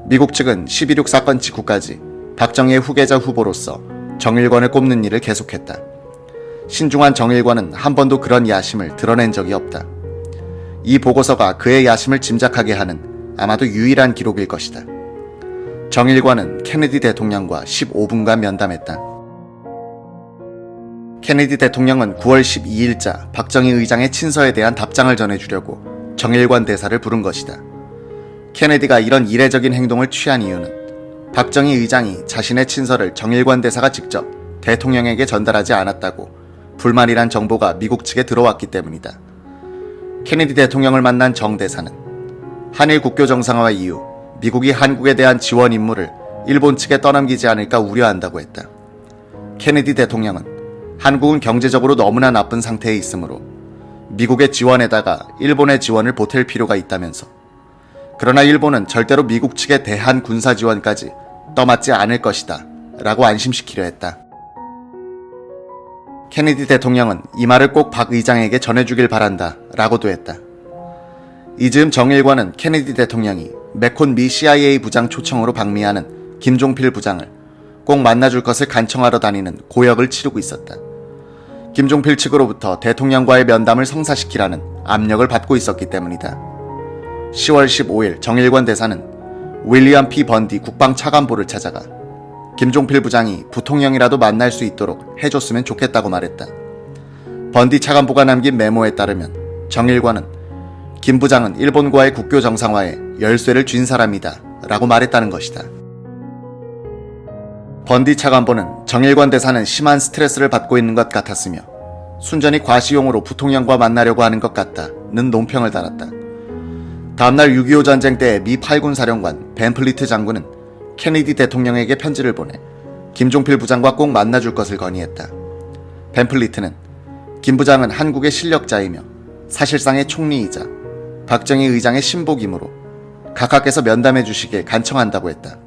미국 측은 12.6 사건 직후까지 박정희의 후계자 후보로서 정일관을 꼽는 일을 계속했다. 신중한 정일관은 한 번도 그런 야심을 드러낸 적이 없다. 이 보고서가 그의 야심을 짐작하게 하는 아마도 유일한 기록일 것이다. 정일관은 케네디 대통령과 15분간 면담했다. 케네디 대통령은 9월 12일자 박정희 의장의 친서에 대한 답장을 전해주려고 정일관 대사를 부른 것이다. 케네디가 이런 이례적인 행동을 취한 이유는 박정희 의장이 자신의 친서를 정일관 대사가 직접 대통령에게 전달하지 않았다고 불만이란 정보가 미국 측에 들어왔기 때문이다. 케네디 대통령을 만난 정 대사는 한일 국교 정상화 이후 미국이 한국에 대한 지원 임무를 일본 측에 떠넘기지 않을까 우려한다고 했다. 케네디 대통령은 한국은 경제적으로 너무나 나쁜 상태에 있으므로 미국의 지원에다가 일본의 지원을 보탤 필요가 있다면서, 그러나 일본은 절대로 미국 측의 대한 군사 지원까지 떠맡지 않을 것이다 라고 안심시키려 했다. 케네디 대통령은 이 말을 꼭 박 의장에게 전해주길 바란다 라고도 했다. 이즈음 정일관은 케네디 대통령이 맥콘 미 CIA 부장 초청으로 방미하는 김종필 부장을 꼭 만나줄 것을 간청하러 다니는 고역을 치르고 있었다. 김종필 측으로부터 대통령과의 면담을 성사시키라는 압력을 받고 있었기 때문이다. 10월 15일 정일관 대사는 윌리엄 P. 번디 국방차관보를 찾아가 김종필 부장이 부통령이라도 만날 수 있도록 해줬으면 좋겠다고 말했다. 번디 차관보가 남긴 메모에 따르면 정일관은 김 부장은 일본과의 국교 정상화에 열쇠를 쥔 사람이다 라고 말했다는 것이다. 번디 차관보는 정일관 대사는 심한 스트레스를 받고 있는 것 같았으며 순전히 과시용으로 부통령과 만나려고 하는 것 같다는 논평을 달았다. 다음날 6.25 전쟁 때 미 8군 사령관 벤플리트 장군은 케네디 대통령에게 편지를 보내 김종필 부장과 꼭 만나줄 것을 건의했다. 벤플리트는 김 부장은 한국의 실력자이며 사실상의 총리이자 박정희 의장의 신복이므로 각하께서 면담해 주시길 간청한다고 했다.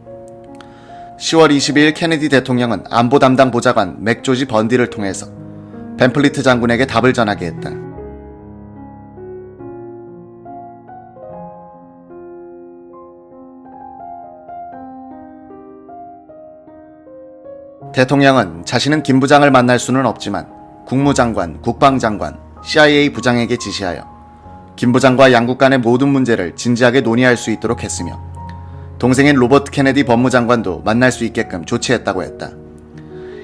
10월 22일 케네디 대통령은 안보 담당 보좌관 맥조지 번디를 통해서 벤플리트 장군에게 답을 전하게 했다. 대통령은 자신은 김 부장을 만날 수는 없지만 국무장관, 국방장관, CIA 부장에게 지시하여 김 부장과 양국 간의 모든 문제를 진지하게 논의할 수 있도록 했으며 동생인 로버트 케네디 법무장관도 만날 수 있게끔 조치했다고 했다.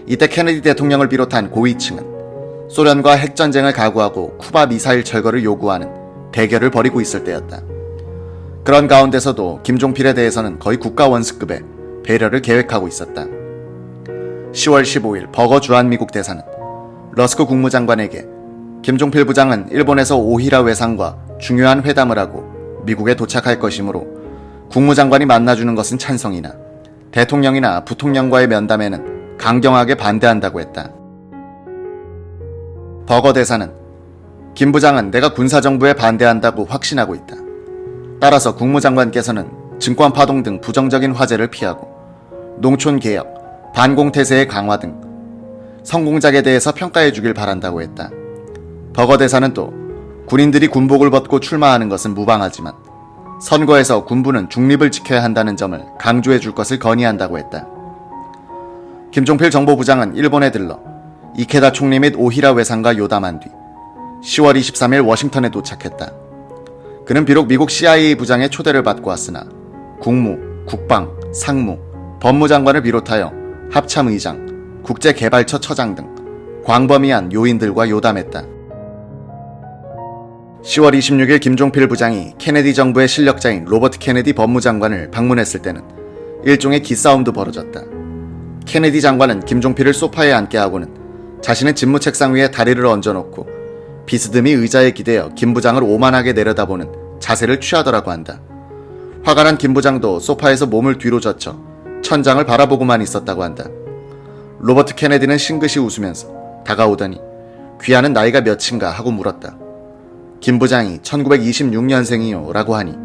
이때 케네디 대통령을 비롯한 고위층은 소련과 핵전쟁을 각오하고 쿠바 미사일 철거를 요구하는 대결을 벌이고 있을 때였다. 그런 가운데서도 김종필에 대해서는 거의 국가원수급의 배려를 계획하고 있었다. 10월 15일 버거 주한미국 대사는 러스크 국무장관에게 김종필 부장은 일본에서 오히라 외상과 중요한 회담을 하고 미국에 도착할 것이므로 국무장관이 만나주는 것은 찬성이나 대통령이나 부통령과의 면담에는 강경하게 반대한다고 했다. 버거 대사는 김 부장은 내가 군사정부에 반대한다고 확신하고 있다. 따라서 국무장관께서는 증권파동 등 부정적인 화제를 피하고 농촌개혁, 반공태세의 강화 등 성공작에 대해서 평가해 주길 바란다고 했다. 버거 대사는 또 군인들이 군복을 벗고 출마하는 것은 무방하지만 선거에서 군부는 중립을 지켜야 한다는 점을 강조해 줄 것을 건의한다고 했다. 김종필 정보부장은 일본에 들러 이케다 총리 및 오히라 외상과 요담한 뒤 10월 23일 워싱턴에 도착했다. 그는 비록 미국 CIA 부장의 초대를 받고 왔으나 국무, 국방, 상무, 법무장관을 비롯하여 합참의장, 국제개발처 처장 등 광범위한 요인들과 요담했다. 10월 26일 김종필 부장이 케네디 정부의 실력자인 로버트 케네디 법무장관을 방문했을 때는 일종의 기싸움도 벌어졌다. 케네디 장관은 김종필을 소파에 앉게 하고는 자신의 집무 책상 위에 다리를 얹어놓고 비스듬히 의자에 기대어 김 부장을 오만하게 내려다보는 자세를 취하더라고 한다. 화가 난 김 부장도 소파에서 몸을 뒤로 젖혀 천장을 바라보고만 있었다고 한다. 로버트 케네디는 싱긋이 웃으면서 다가오더니 귀하는 나이가 몇인가 하고 물었다. 김 부장이 1926년생이요 라고 하니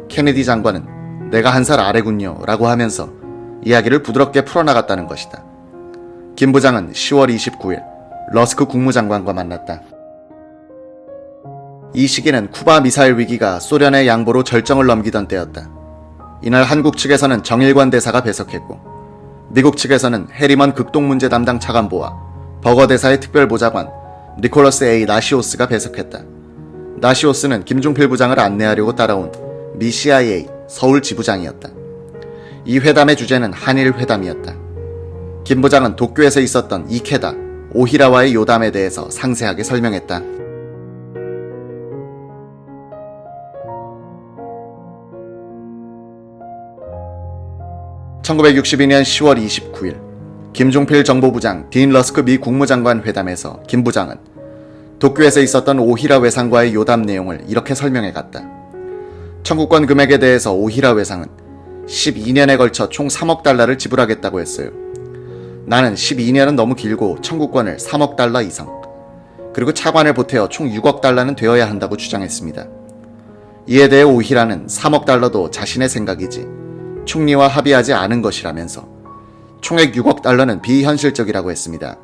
케네디 장관은 내가 한 살 아래군요 라고 하면서 이야기를 부드럽게 풀어나갔다는 것이다. 김 부장은 10월 29일 러스크 국무장관과 만났다. 이 시기는 쿠바 미사일 위기가 소련의 양보로 절정을 넘기던 때였다. 이날 한국 측에서는 정일관 대사가 배석했고 미국 측에서는 해리먼 극동문제 담당 차관보와 버거 대사의 특별보좌관 니콜러스 A. 나시오스가 배석했다. 나시오스는 김종필 부장을 안내하려고 따라온 미 CIA 서울 지부장이었다. 이 회담의 주제는 한일 회담이었다. 김 부장은 도쿄에서 있었던 이케다, 오히라와의 요담에 대해서 상세하게 설명했다. (1962년 10월 29일) 김종필 정보부장 딘 러스크 미 국무장관 회담에서 김 부장은 도쿄에서 있었던 오히라 외상과의 요담 내용을 이렇게 설명해갔다. 청구권 금액에 대해서 오히라 외상은 12년에 걸쳐 총 3억 달러를 지불하겠다고 했어요. 나는 12년은 너무 길고 청구권을 3억 달러 이상, 그리고 차관을 보태어 총 6억 달러는 되어야 한다고 주장했습니다. 이에 대해 오히라는 3억 달러도 자신의 생각이지 총리와 합의하지 않은 것이라면서 총액 6억 달러는 비현실적이라고 했습니다.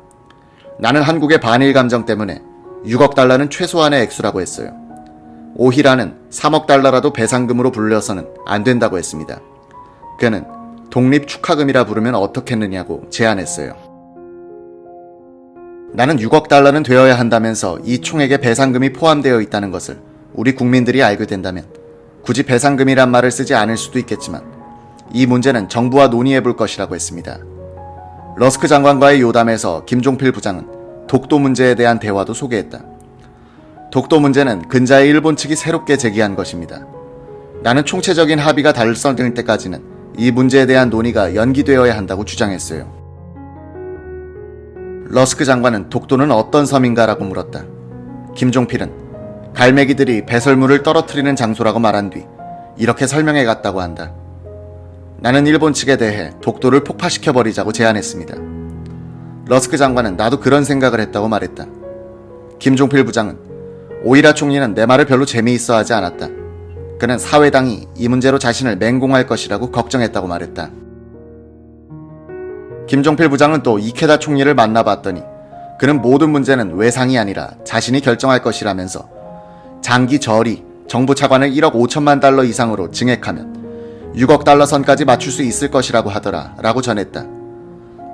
나는 한국의 반일 감정 때문에 6억 달러는 최소한의 액수라고 했어요. 오히라는 3억 달러라도 배상금으로 불려서는 안 된다고 했습니다. 그는 독립 축하금이라 부르면 어떻겠느냐고 제안했어요. 나는 6억 달러는 되어야 한다면서 이 총액에 배상금이 포함되어 있다는 것을 우리 국민들이 알게 된다면 굳이 배상금이란 말을 쓰지 않을 수도 있겠지만 이 문제는 정부와 논의해 볼 것이라고 했습니다. 러스크 장관과의 요담에서 김종필 부장은 독도 문제에 대한 대화도 소개했다. 독도 문제는 근자의 일본 측이 새롭게 제기한 것입니다. 나는 총체적인 합의가 달성될 때까지는 이 문제에 대한 논의가 연기되어야 한다고 주장했어요. 러스크 장관은 독도는 어떤 섬인가라고 물었다. 김종필은 갈매기들이 배설물을 떨어뜨리는 장소라고 말한 뒤 이렇게 설명해 갔다고 한다. 나는 일본 측에 대해 독도를 폭파시켜버리자고 제안했습니다. 러스크 장관은 나도 그런 생각을 했다고 말했다. 김종필 부장은 오히라 총리는 내 말을 별로 재미있어 하지 않았다. 그는 사회당이 이 문제로 자신을 맹공할 것이라고 걱정했다고 말했다. 김종필 부장은 또 이케다 총리를 만나봤더니 그는 모든 문제는 외상이 아니라 자신이 결정할 것이라면서 장기 절이 정부 차관을 1억 5천만 달러 이상으로 증액하면 6억 달러 선까지 맞출 수 있을 것이라고 하더라 라고 전했다.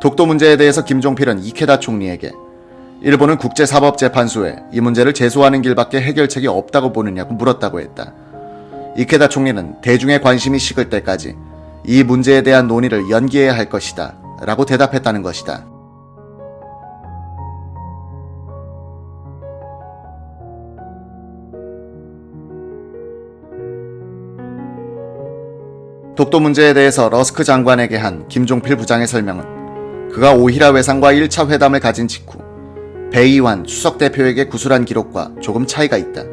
독도 문제에 대해서 김종필은 이케다 총리에게 일본은 국제사법재판소에 이 문제를 제소하는 길밖에 해결책이 없다고 보느냐고 물었다고 했다. 이케다 총리는 대중의 관심이 식을 때까지 이 문제에 대한 논의를 연기해야 할 것이다 라고 대답했다는 것이다. 독도 문제에 대해서 러스크 장관에게 한 김종필 부장의 설명은 그가 오히라 외상과 1차 회담을 가진 직후 배이완 수석 대표에게 구술한 기록과 조금 차이가 있다.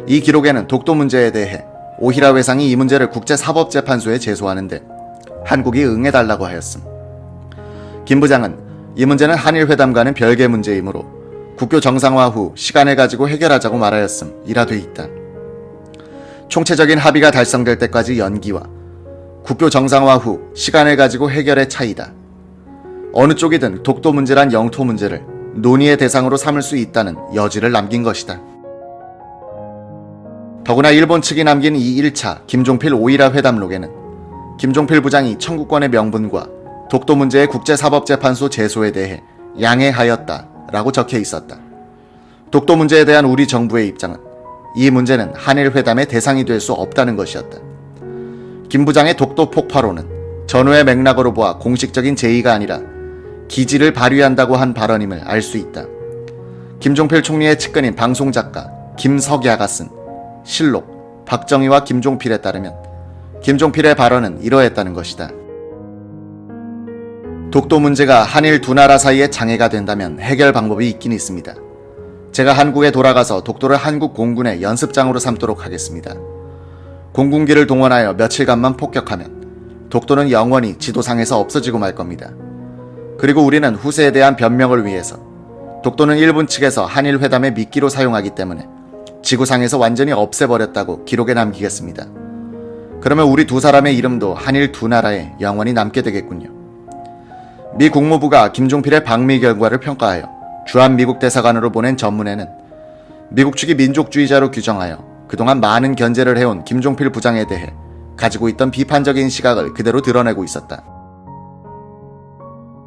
이 기록에는 독도 문제에 대해 오히라 외상이 이 문제를 국제사법재판소에 제소하는데 한국이 응해달라고 하였음. 김 부장은 이 문제는 한일 회담과는 별개 문제이므로 국교 정상화 후 시간을 가지고 해결하자고 말하였음이라 돼 있다. 총체적인 합의가 달성될 때까지 연기와 국교 정상화 후 시간을 가지고 해결의 차이다. 어느 쪽이든 독도 문제란 영토 문제를 논의의 대상으로 삼을 수 있다는 여지를 남긴 것이다. 더구나 일본 측이 남긴 이 1차 김종필 오이라 회담록에는 김종필 부장이 청구권의 명분과 독도 문제의 국제사법재판소 제소에 대해 양해하였다라고 적혀 있었다. 독도 문제에 대한 우리 정부의 입장은 이 문제는 한일 회담의 대상이 될 수 없다는 것이었다. 김 부장의 독도 폭파로는 전후의 맥락으로 보아 공식적인 제의가 아니라 기지를 발휘한다고 한 발언임을 알 수 있다. 김종필 총리의 측근인 방송작가 김석야가 쓴 실록 박정희와 김종필에 따르면 김종필의 발언은 이러했다는 것이다. 독도 문제가 한일 두 나라 사이에 장애가 된다면 해결 방법이 있긴 있습니다. 제가 한국에 돌아가서 독도를 한국 공군의 연습장으로 삼도록 하겠습니다. 공군기를 동원하여 며칠간만 폭격하면 독도는 영원히 지도상에서 없어지고 말 겁니다. 그리고 우리는 후세에 대한 변명을 위해서 독도는 일본 측에서 한일 회담의 미끼로 사용하기 때문에 지구상에서 완전히 없애버렸다고 기록에 남기겠습니다. 그러면 우리 두 사람의 이름도 한일 두 나라에 영원히 남게 되겠군요. 미 국무부가 김종필의 방미 결과를 평가하여 주한 미국 대사관으로 보낸 전문에는 미국 측이 민족주의자로 규정하여 그동안 많은 견제를 해온 김종필 부장에 대해 가지고 있던 비판적인 시각을 그대로 드러내고 있었다.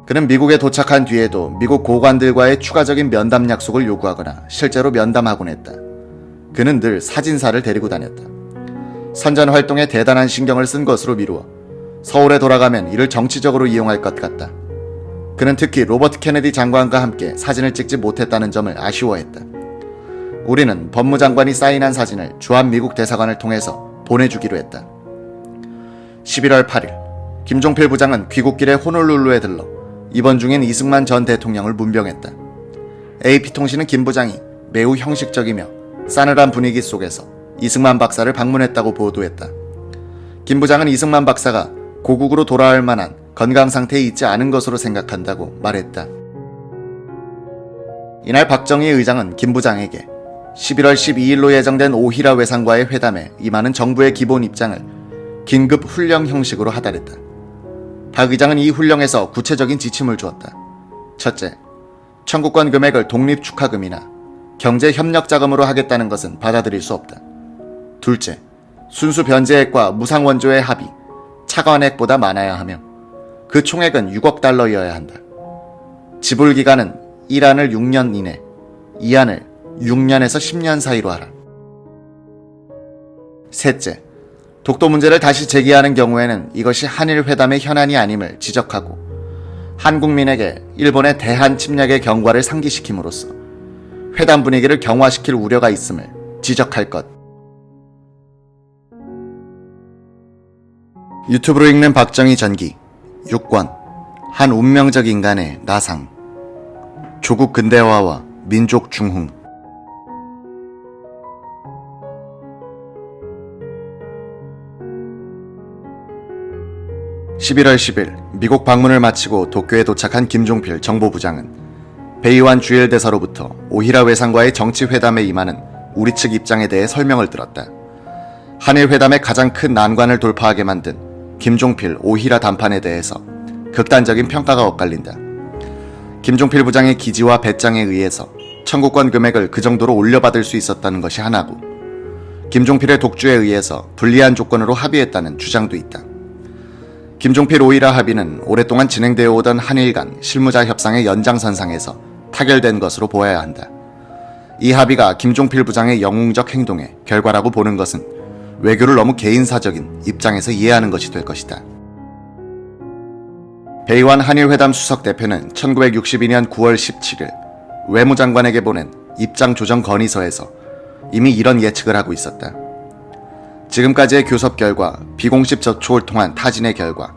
그는 미국에 도착한 뒤에도 미국 고관들과의 추가적인 면담 약속을 요구하거나 실제로 면담하곤 했다. 그는 늘 사진사를 데리고 다녔다. 선전 활동에 대단한 신경을 쓴 것으로 미루어 서울에 돌아가면 이를 정치적으로 이용할 것 같다. 그는 특히 로버트 케네디 장관과 함께 사진을 찍지 못했다는 점을 아쉬워했다. 우리는 법무장관이 사인한 사진을 주한 미국 대사관을 통해서 보내주기로 했다. 11월 8일 김종필 부장은 귀국길에 호놀룰루에 들러 입원 중인 이승만 전 대통령을 문병했다. AP통신은 김 부장이 매우 형식적이며 싸늘한 분위기 속에서 이승만 박사를 방문했다고 보도했다. 김 부장은 이승만 박사가 고국으로 돌아올 만한 건강 상태에 있지 않은 것으로 생각한다고 말했다. 이날 박정희 의장은 김 부장에게 11월 12일로 예정된 오히라 외상과의 회담에 임하는 정부의 기본 입장을 긴급 훈령 형식으로 하달했다. 박 의장은 이 훈령에서 구체적인 지침을 주었다. 첫째, 청구권 금액을 독립축하금이나 경제협력자금으로 하겠다는 것은 받아들일 수 없다. 둘째, 순수 변제액과 무상원조의 합이 차관액보다 많아야 하며 그 총액은 6억 달러여야 한다. 지불기간은 1안을 6년 이내, 2안을 6년에서 10년 사이로 하라. 셋째, 독도 문제를 다시 제기하는 경우에는 이것이 한일 회담의 현안이 아님을 지적하고 한국민에게 일본의 대한 침략의 경과를 상기시킴으로써 회담 분위기를 경화시킬 우려가 있음을 지적할 것. 유튜브로 읽는 박정희 전기 6권 한 운명적 인간의 나상 조국 근대화와 민족 중흥 11월 10일 미국 방문을 마치고 도쿄에 도착한 김종필 정보부장은 베이완 주일 대사로부터 오히라 외상과의 정치회담에 임하는 우리 측 입장에 대해 설명을 들었다. 한일 회담의 가장 큰 난관을 돌파하게 만든 김종필 오히라 담판에 대해서 극단적인 평가가 엇갈린다. 김종필 부장의 기지와 배짱에 의해서 청구권 금액을 그 정도로 올려받을 수 있었다는 것이 하나고, 김종필의 독주에 의해서 불리한 조건으로 합의했다는 주장도 있다. 김종필 오히라 합의는 오랫동안 진행되어 오던 한일 간 실무자 협상의 연장선상에서 타결된 것으로 보아야 한다. 이 합의가 김종필 부장의 영웅적 행동의 결과라고 보는 것은 외교를 너무 개인사적인 입장에서 이해하는 것이 될 것이다. 베이완 한일회담 수석 대표는 1962년 9월 17일 외무장관에게 보낸 입장 조정 건의서에서 이미 이런 예측을 하고 있었다. 지금까지의 교섭 결과, 비공식 접촉을 통한 타진의 결과,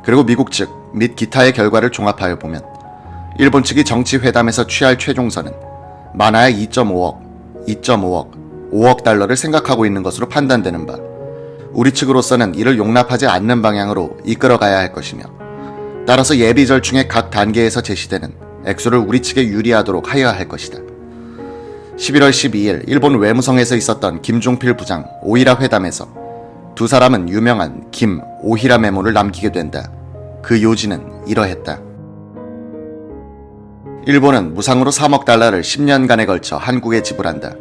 그리고 미국 측 및 기타의 결과를 종합하여 보면 일본 측이 정치회담에서 취할 최종선은 많아야 2.5억, 5억 달러를 생각하고 있는 것으로 판단되는 바, 우리 측으로서는 이를 용납하지 않는 방향으로 이끌어가야 할 것이며, 따라서 예비절충의 각 단계에서 제시되는 액수를 우리 측에 유리하도록 하여야 할 것이다. 11월 12일 일본 외무성에서 있었던 김종필 부장 오이라 회담에서 두 사람은 유명한 김 오히라 메모를 남기게 된다. 그 요지는 이러했다. 일본은 무상으로 3억 달러를 10년간에 걸쳐 한국에 지불한다.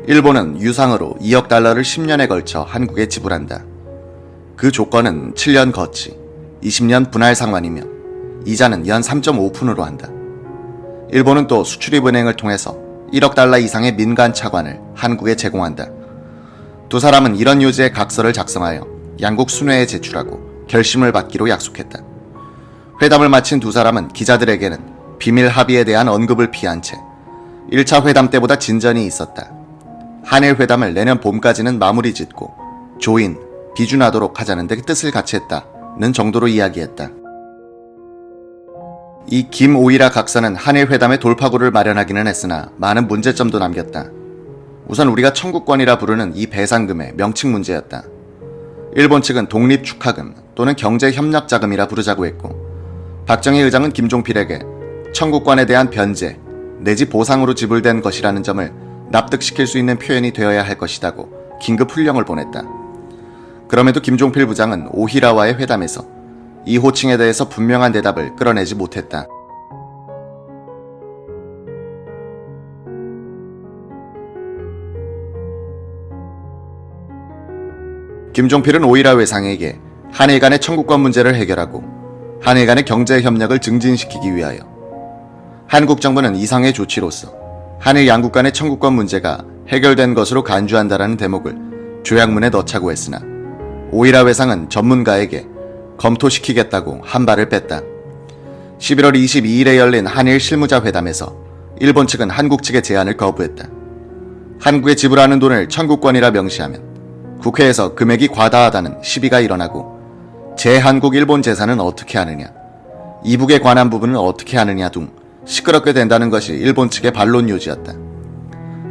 일본은 유상으로 2억 달러를 10년에 걸쳐 한국에 지불한다. 그 조건은 7년 거치, 20년 분할 상환이며 이자는 연 3.5%로 한다. 일본은 또 수출입은행을 통해서 1억 달러 이상의 민간 차관을 한국에 제공한다. 두 사람은 이런 요지의 각서를 작성하여 양국 순회에 제출하고 결심을 받기로 약속했다. 회담을 마친 두 사람은 기자들에게는 비밀 합의에 대한 언급을 피한 채 1차 회담 때보다 진전이 있었다. 한일 회담을 내년 봄까지는 마무리 짓고 조인, 비준하도록 하자는 데 뜻을 같이 했다는 정도로 이야기했다. 이 김 오이라 각서는 한일 회담의 돌파구를 마련하기는 했으나 많은 문제점도 남겼다. 우선 우리가 청구권이라 부르는 이 배상금의 명칭 문제였다. 일본 측은 독립축하금 또는 경제협력자금이라 부르자고 했고 박정희 의장은 김종필에게 청구권에 대한 변제 내지 보상으로 지불된 것이라는 점을 납득시킬 수 있는 표현이 되어야 할 것이다고 긴급 훈령을 보냈다. 그럼에도 김종필 부장은 오히라와의 회담에서 이 호칭에 대해서 분명한 대답을 끌어내지 못했다. 김종필은 오히라 외상에게 한일 간의 청구권 문제를 해결하고 한일 간의 경제 협력을 증진시키기 위하여 한국 정부는 이상의 조치로서 한일 양국 간의 청구권 문제가 해결된 것으로 간주한다라는 대목을 조약문에 넣자고 했으나 오히라 외상은 전문가에게 검토시키겠다고 한 발을 뺐다. 11월 22일에 열린 한일 실무자 회담에서 일본 측은 한국 측의 제안을 거부했다. 한국에 지불하는 돈을 청구권이라 명시하면 국회에서 금액이 과다하다는 시비가 일어나고 제한국 일본 재산은 어떻게 하느냐, 이북에 관한 부분은 어떻게 하느냐 등 시끄럽게 된다는 것이 일본 측의 반론 요지였다.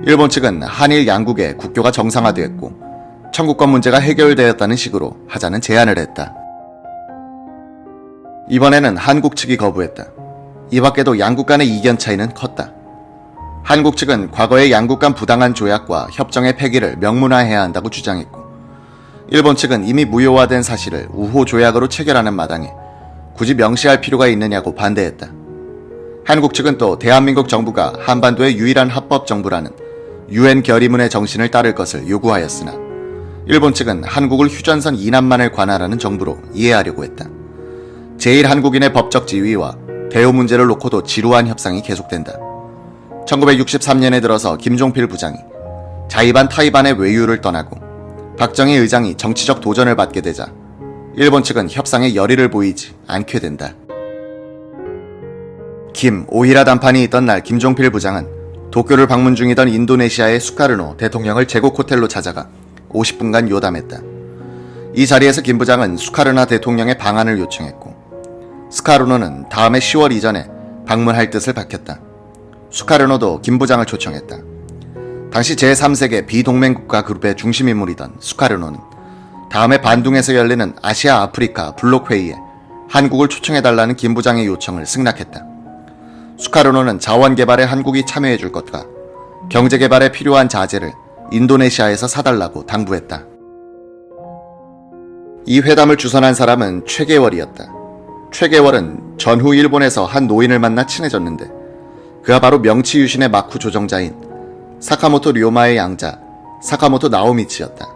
일본 측은 한일 양국의 국교가 정상화되었고 청구권 문제가 해결되었다는 식으로 하자는 제안을 했다. 이번에는 한국 측이 거부했다. 이 밖에도 양국 간의 이견 차이는 컸다. 한국 측은 과거의 양국 간 부당한 조약과 협정의 폐기를 명문화해야 한다고 주장했고 일본 측은 이미 무효화된 사실을 우호 조약으로 체결하는 마당에 굳이 명시할 필요가 있느냐고 반대했다. 한국 측은 또 대한민국 정부가 한반도의 유일한 합법 정부라는 UN 결의문의 정신을 따를 것을 요구하였으나 일본 측은 한국을 휴전선 이남만을 관할하는 정부로 이해하려고 했다. 제1한국인의 법적 지위와 대우 문제를 놓고도 지루한 협상이 계속된다. 1963년에 들어서 김종필 부장이 자의반 타의반의 외유를 떠나고 박정희 의장이 정치적 도전을 받게 되자 일본 측은 협상에 열의를 보이지 않게 된다. 김 오히라 담판이 있던 날 김종필 부장은 도쿄를 방문 중이던 인도네시아의 수카르노 대통령을 제국 호텔로 찾아가 50분간 요담했다. 이 자리에서 김 부장은 수카르노 대통령의 방한을 요청했고 스카르노는 다음해 10월 이전에 방문할 뜻을 밝혔다. 수카르노도 김 부장을 초청했다. 당시 제3세계 비동맹국가 그룹의 중심인물이던 수카르노는 다음해 반둥에서 열리는 아시아 아프리카 블록회의에 한국을 초청해달라는 김 부장의 요청을 승낙했다. 수카르노는 자원개발에 한국이 참여해줄 것과 경제개발에 필요한 자재를 인도네시아에서 사달라고 당부했다. 이 회담을 주선한 사람은 최계월이었다. 최계월은 전후 일본에서 한 노인을 만나 친해졌는데 그가 바로 명치유신의 마쿠 조정자인 사카모토 료마의 양자 사카모토 나오미치였다.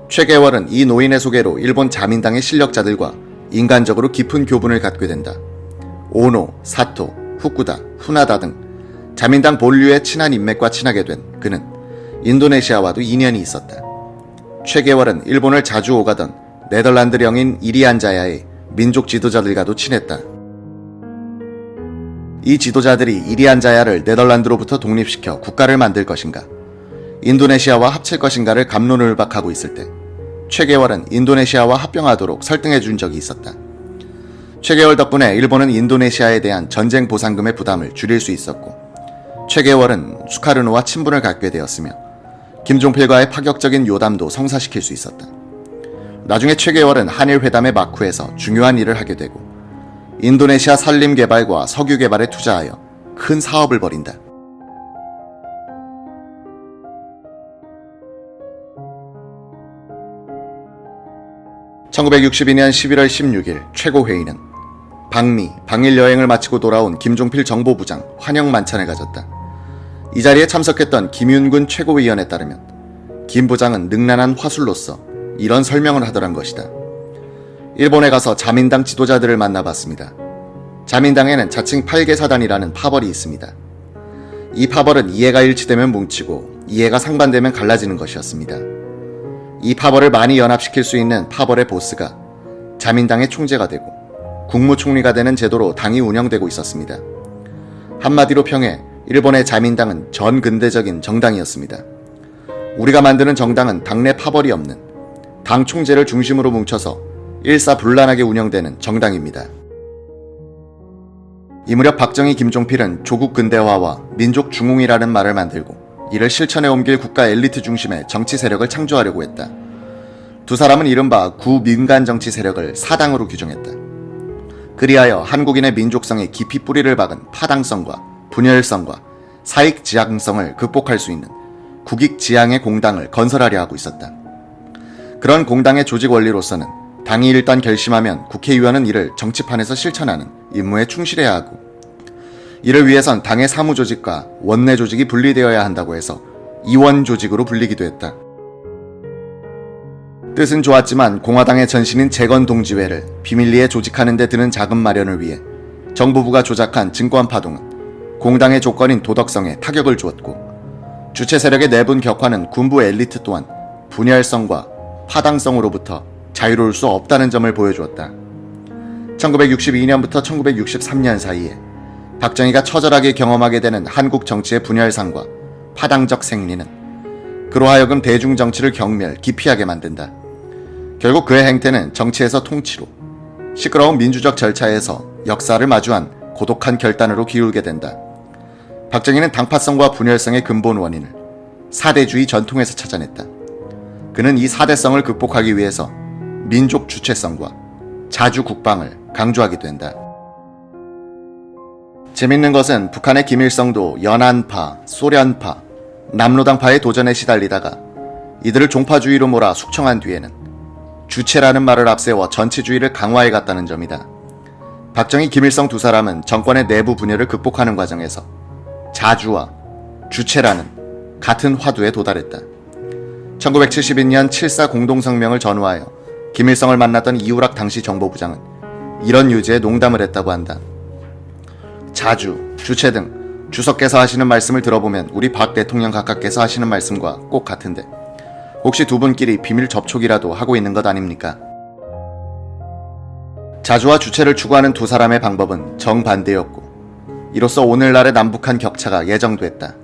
최계월은 이 노인의 소개로 일본 자민당의 실력자들과 인간적으로 깊은 교분을 갖게 된다. 오노, 사토, 후쿠다, 후나다 등 자민당 본류의 친한 인맥과 친하게 된 그는 인도네시아와도 인연이 있었다. 최계월은 일본을 자주 오가던 네덜란드령인 이리안자야의 민족 지도자들과도 친했다. 이 지도자들이 이리안자야를 네덜란드로부터 독립시켜 국가를 만들 것인가, 인도네시아와 합칠 것인가를 갑론을박하고 있을 때 최계월은 인도네시아와 합병하도록 설득해 준 적이 있었다. 최계월 덕분에 일본은 인도네시아에 대한 전쟁 보상금의 부담을 줄일 수 있었고 최계월은 수카르노와 친분을 갖게 되었으며 김종필과의 파격적인 요담도 성사시킬 수 있었다. 나중에 최계월은 한일 회담의 마쿠에서 중요한 일을 하게 되고 인도네시아 산림 개발과 석유 개발에 투자하여 큰 사업을 벌인다. (1962년 11월 16일) 최고회의는 방미, 방일 여행을 마치고 돌아온 김종필 정보부장 환영 만찬을 가졌다. 이 자리에 참석했던 김윤군 최고위원에 따르면 김 부장은 능란한 화술로서 이런 설명을 하더란 것이다. 일본에 가서 자민당 지도자들을 만나봤습니다. 자민당에는 자칭 8개 사단이라는 파벌이 있습니다. 이 파벌은 이해가 일치되면 뭉치고 이해가 상반되면 갈라지는 것이었습니다. 이 파벌을 많이 연합시킬 수 있는 파벌의 보스가 자민당의 총재가 되고 국무총리가 되는 제도로 당이 운영되고 있었습니다. 한마디로 평해 일본의 자민당은 전근대적인 정당이었습니다. 우리가 만드는 정당은 당내 파벌이 없는 당 총재를 중심으로 뭉쳐서 일사불란하게 운영되는 정당입니다. 이 무렵 박정희, 김종필은 조국 근대화와 민족 중흥이라는 말을 만들고 이를 실천에 옮길 국가 엘리트 중심의 정치 세력을 창조하려고 했다. 두 사람은 이른바 구민간 정치 세력을 사당으로 규정했다. 그리하여 한국인의 민족성에 깊이 뿌리를 박은 파당성과 분열성과 사익지향성을 극복할 수 있는 국익지향의 공당을 건설하려 하고 있었다. 그런 공당의 조직 원리로서는 당이 일단 결심하면 국회의원은 이를 정치판에서 실천하는 임무에 충실해야 하고, 이를 위해선 당의 사무조직과 원내 조직이 분리되어야 한다고 해서 이원조직으로 불리기도 했다. 뜻은 좋았지만 공화당의 전신인 재건동지회를 비밀리에 조직하는 데 드는 자금 마련을 위해 정부부가 조작한 증권파동은 공당의 조건인 도덕성에 타격을 주었고, 주체 세력의 내분 격화는 군부 엘리트 또한 분열성과 파당성으로부터 자유로울 수 없다는 점을 보여주었다. 1962년부터 1963년 사이에 박정희가 처절하게 경험하게 되는 한국 정치의 분열상과 파당적 생리는 그로 하여금 대중정치를 경멸, 기피하게 만든다. 결국 그의 행태는 정치에서 통치로, 시끄러운 민주적 절차에서 역사를 마주한 고독한 결단으로 기울게 된다. 박정희는 당파성과 분열성의 근본 원인을 사대주의 전통에서 찾아냈다. 그는 이 사대성을 극복하기 위해서 민족 주체성과 자주 국방을 강조하기도 한다. 재밌는 것은 북한의 김일성도 연안파, 소련파, 남로당파의 도전에 시달리다가 이들을 종파주의로 몰아 숙청한 뒤에는 주체라는 말을 앞세워 전체주의를 강화해갔다는 점이다. 박정희, 김일성 두 사람은 정권의 내부 분열을 극복하는 과정에서 자주와 주체라는 같은 화두에 도달했다. 1972년 7.4 공동성명을 전후하여 김일성을 만났던 이우락 당시 정보부장은 이런 유지의 농담을 했다고 한다. 자주, 주체 등 주석께서 하시는 말씀을 들어보면 우리 박 대통령 각하께서 하시는 말씀과 꼭 같은데 혹시 두 분끼리 비밀 접촉이라도 하고 있는 것 아닙니까? 자주와 주체를 추구하는 두 사람의 방법은 정반대였고 이로써 오늘날의 남북한 격차가 예정됐다.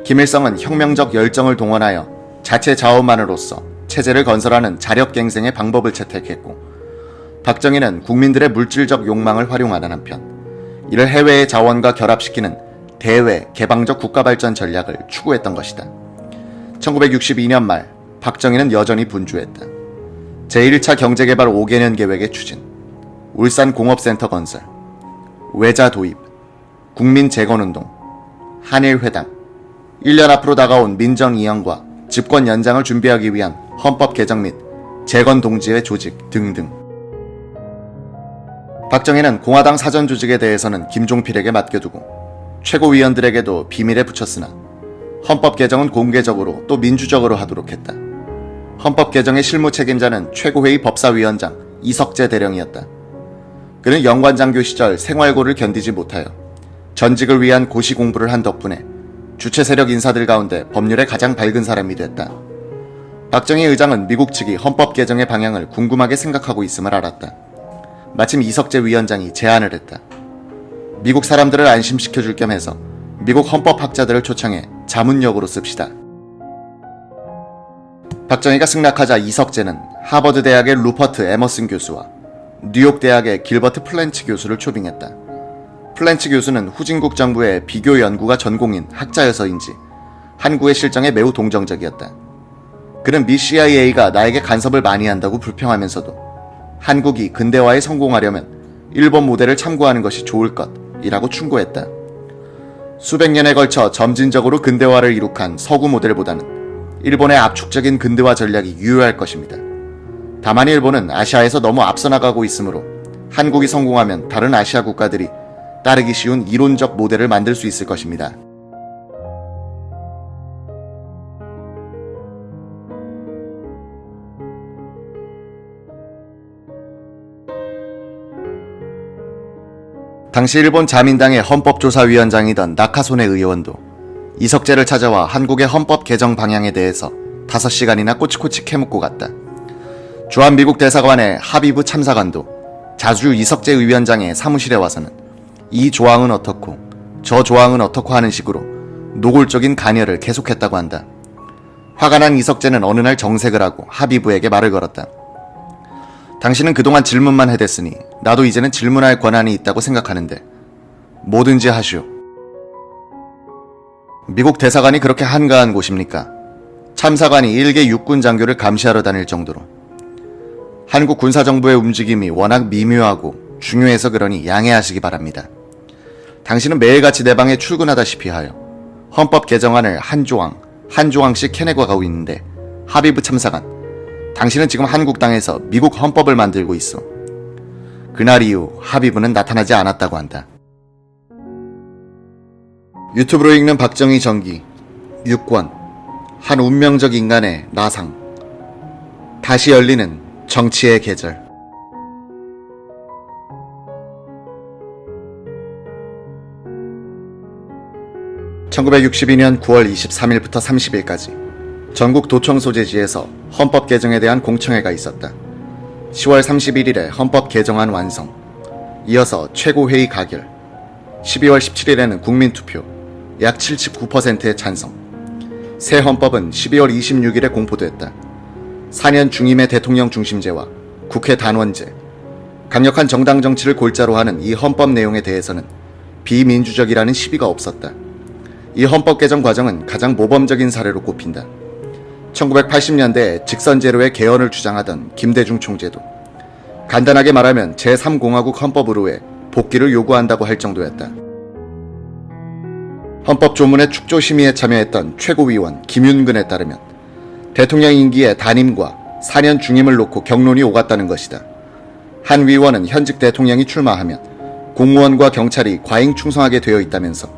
김일성은 혁명적 열정을 동원하여 자체 자원만으로서 체제를 건설하는 자력갱생의 방법을 채택했고, 박정희는 국민들의 물질적 욕망을 활용하는 한편 이를 해외의 자원과 결합시키는 대외 개방적 국가발전 전략을 추구했던 것이다. 1962년 말 박정희는 여전히 분주했다. 제1차 경제개발 5개년 계획의 추진, 울산공업센터 건설, 외자 도입, 국민재건운동, 한일회담, 1년 앞으로 다가온 민정 이양과 집권 연장을 준비하기 위한 헌법 개정 및 재건동지회 조직 등등. 박정희는 공화당 사전 조직에 대해서는 김종필에게 맡겨두고 최고위원들에게도 비밀에 붙였으나 헌법 개정은 공개적으로 또 민주적으로 하도록 했다. 헌법 개정의 실무 책임자는 최고회의 법사위원장 이석재 대령이었다. 그는 영관장교 시절 생활고를 견디지 못하여 전직을 위한 고시 공부를 한 덕분에 주체 세력 인사들 가운데 법률에 가장 밝은 사람이 됐다. 박정희 의장은 미국 측이 헌법 개정의 방향을 궁금하게 생각하고 있음을 알았다. 마침 이석재 위원장이 제안을 했다. 미국 사람들을 안심시켜줄 겸 해서 미국 헌법학자들을 초청해 자문역으로 씁시다. 박정희가 승낙하자 이석재는 하버드 대학의 루퍼트 에머슨 교수와 뉴욕 대학의 길버트 플랜치 교수를 초빙했다. 플랜치 교수는 후진국 정부의 비교 연구가 전공인 학자여서인지 한국의 실정에 매우 동정적이었다. 그는 미 CIA가 나에게 간섭을 많이 한다고 불평하면서도 한국이 근대화에 성공하려면 일본 모델을 참고하는 것이 좋을 것이라고 충고했다. 수백 년에 걸쳐 점진적으로 근대화를 이룩한 서구 모델보다는 일본의 압축적인 근대화 전략이 유효할 것입니다. 다만 일본은 아시아에서 너무 앞서 나가고 있으므로 한국이 성공하면 다른 아시아 국가들이 따르기 쉬운 이론적 모델을 만들 수 있을 것입니다. 당시 일본 자민당의 헌법조사위원장이던 나카소네 의원도 이석재를 찾아와 한국의 헌법 개정 방향에 대해서 5시간이나 꼬치꼬치 캐묻고 갔다. 주한미국 대사관의 하비브 참사관도 자주 이석재 위원장의 사무실에 와서는 이 조항은 어떻고 저 조항은 어떻고 하는 식으로 노골적인 간여를 계속했다고 한다. 화가 난 이석재는 어느 날 정색을 하고 하비브에게 말을 걸었다. 당신은 그동안 질문만 해댔으니 나도 이제는 질문할 권한이 있다고 생각하는데 뭐든지 하시오. 미국 대사관이 그렇게 한가한 곳입니까? 참사관이 일개 육군 장교를 감시하러 다닐 정도로. 한국 군사정부의 움직임이 워낙 미묘하고 중요해서 그러니 양해하시기 바랍니다. 당신은 매일같이 내 방에 출근하다시피 하여 헌법 개정안을 한 조항씩 캐내고 가고 있는데 하비브 참사관, 당신은 지금 한국 땅에서 미국 헌법을 만들고 있어. 그날 이후 하비브는 나타나지 않았다고 한다. 유튜브로 읽는 박정희 전기 6권 한 운명적 인간의 나상. 다시 열리는 정치의 계절. (1962년 9월 23일부터 30일까지) 전국 도청 소재지에서 헌법 개정에 대한 공청회가 있었다. 10월 31일에 헌법 개정안 완성, 이어서 최고회의 가결, 12월 17일에는 국민투표, 약 79%의 찬성. 새 헌법은 12월 26일에 공포됐다. 4년 중임의 대통령 중심제와 국회 단원제, 강력한 정당 정치를 골자로 하는 이 헌법 내용에 대해서는 비민주적이라는 시비가 없었다. 이 헌법 개정 과정은 가장 모범적인 사례로 꼽힌다. 1980년대에 직선제로의 개헌을 주장하던 김대중 총재도 간단하게 말하면 제3공화국 헌법으로의 복귀를 요구한다고 할 정도였다. 헌법조문의 축조심의에 참여했던 최고위원 김윤근에 따르면 대통령 임기의 단임과 4년 중임을 놓고 격론이 오갔다는 것이다. 한 위원은 현직 대통령이 출마하면 공무원과 경찰이 과잉 충성하게 되어 있다면서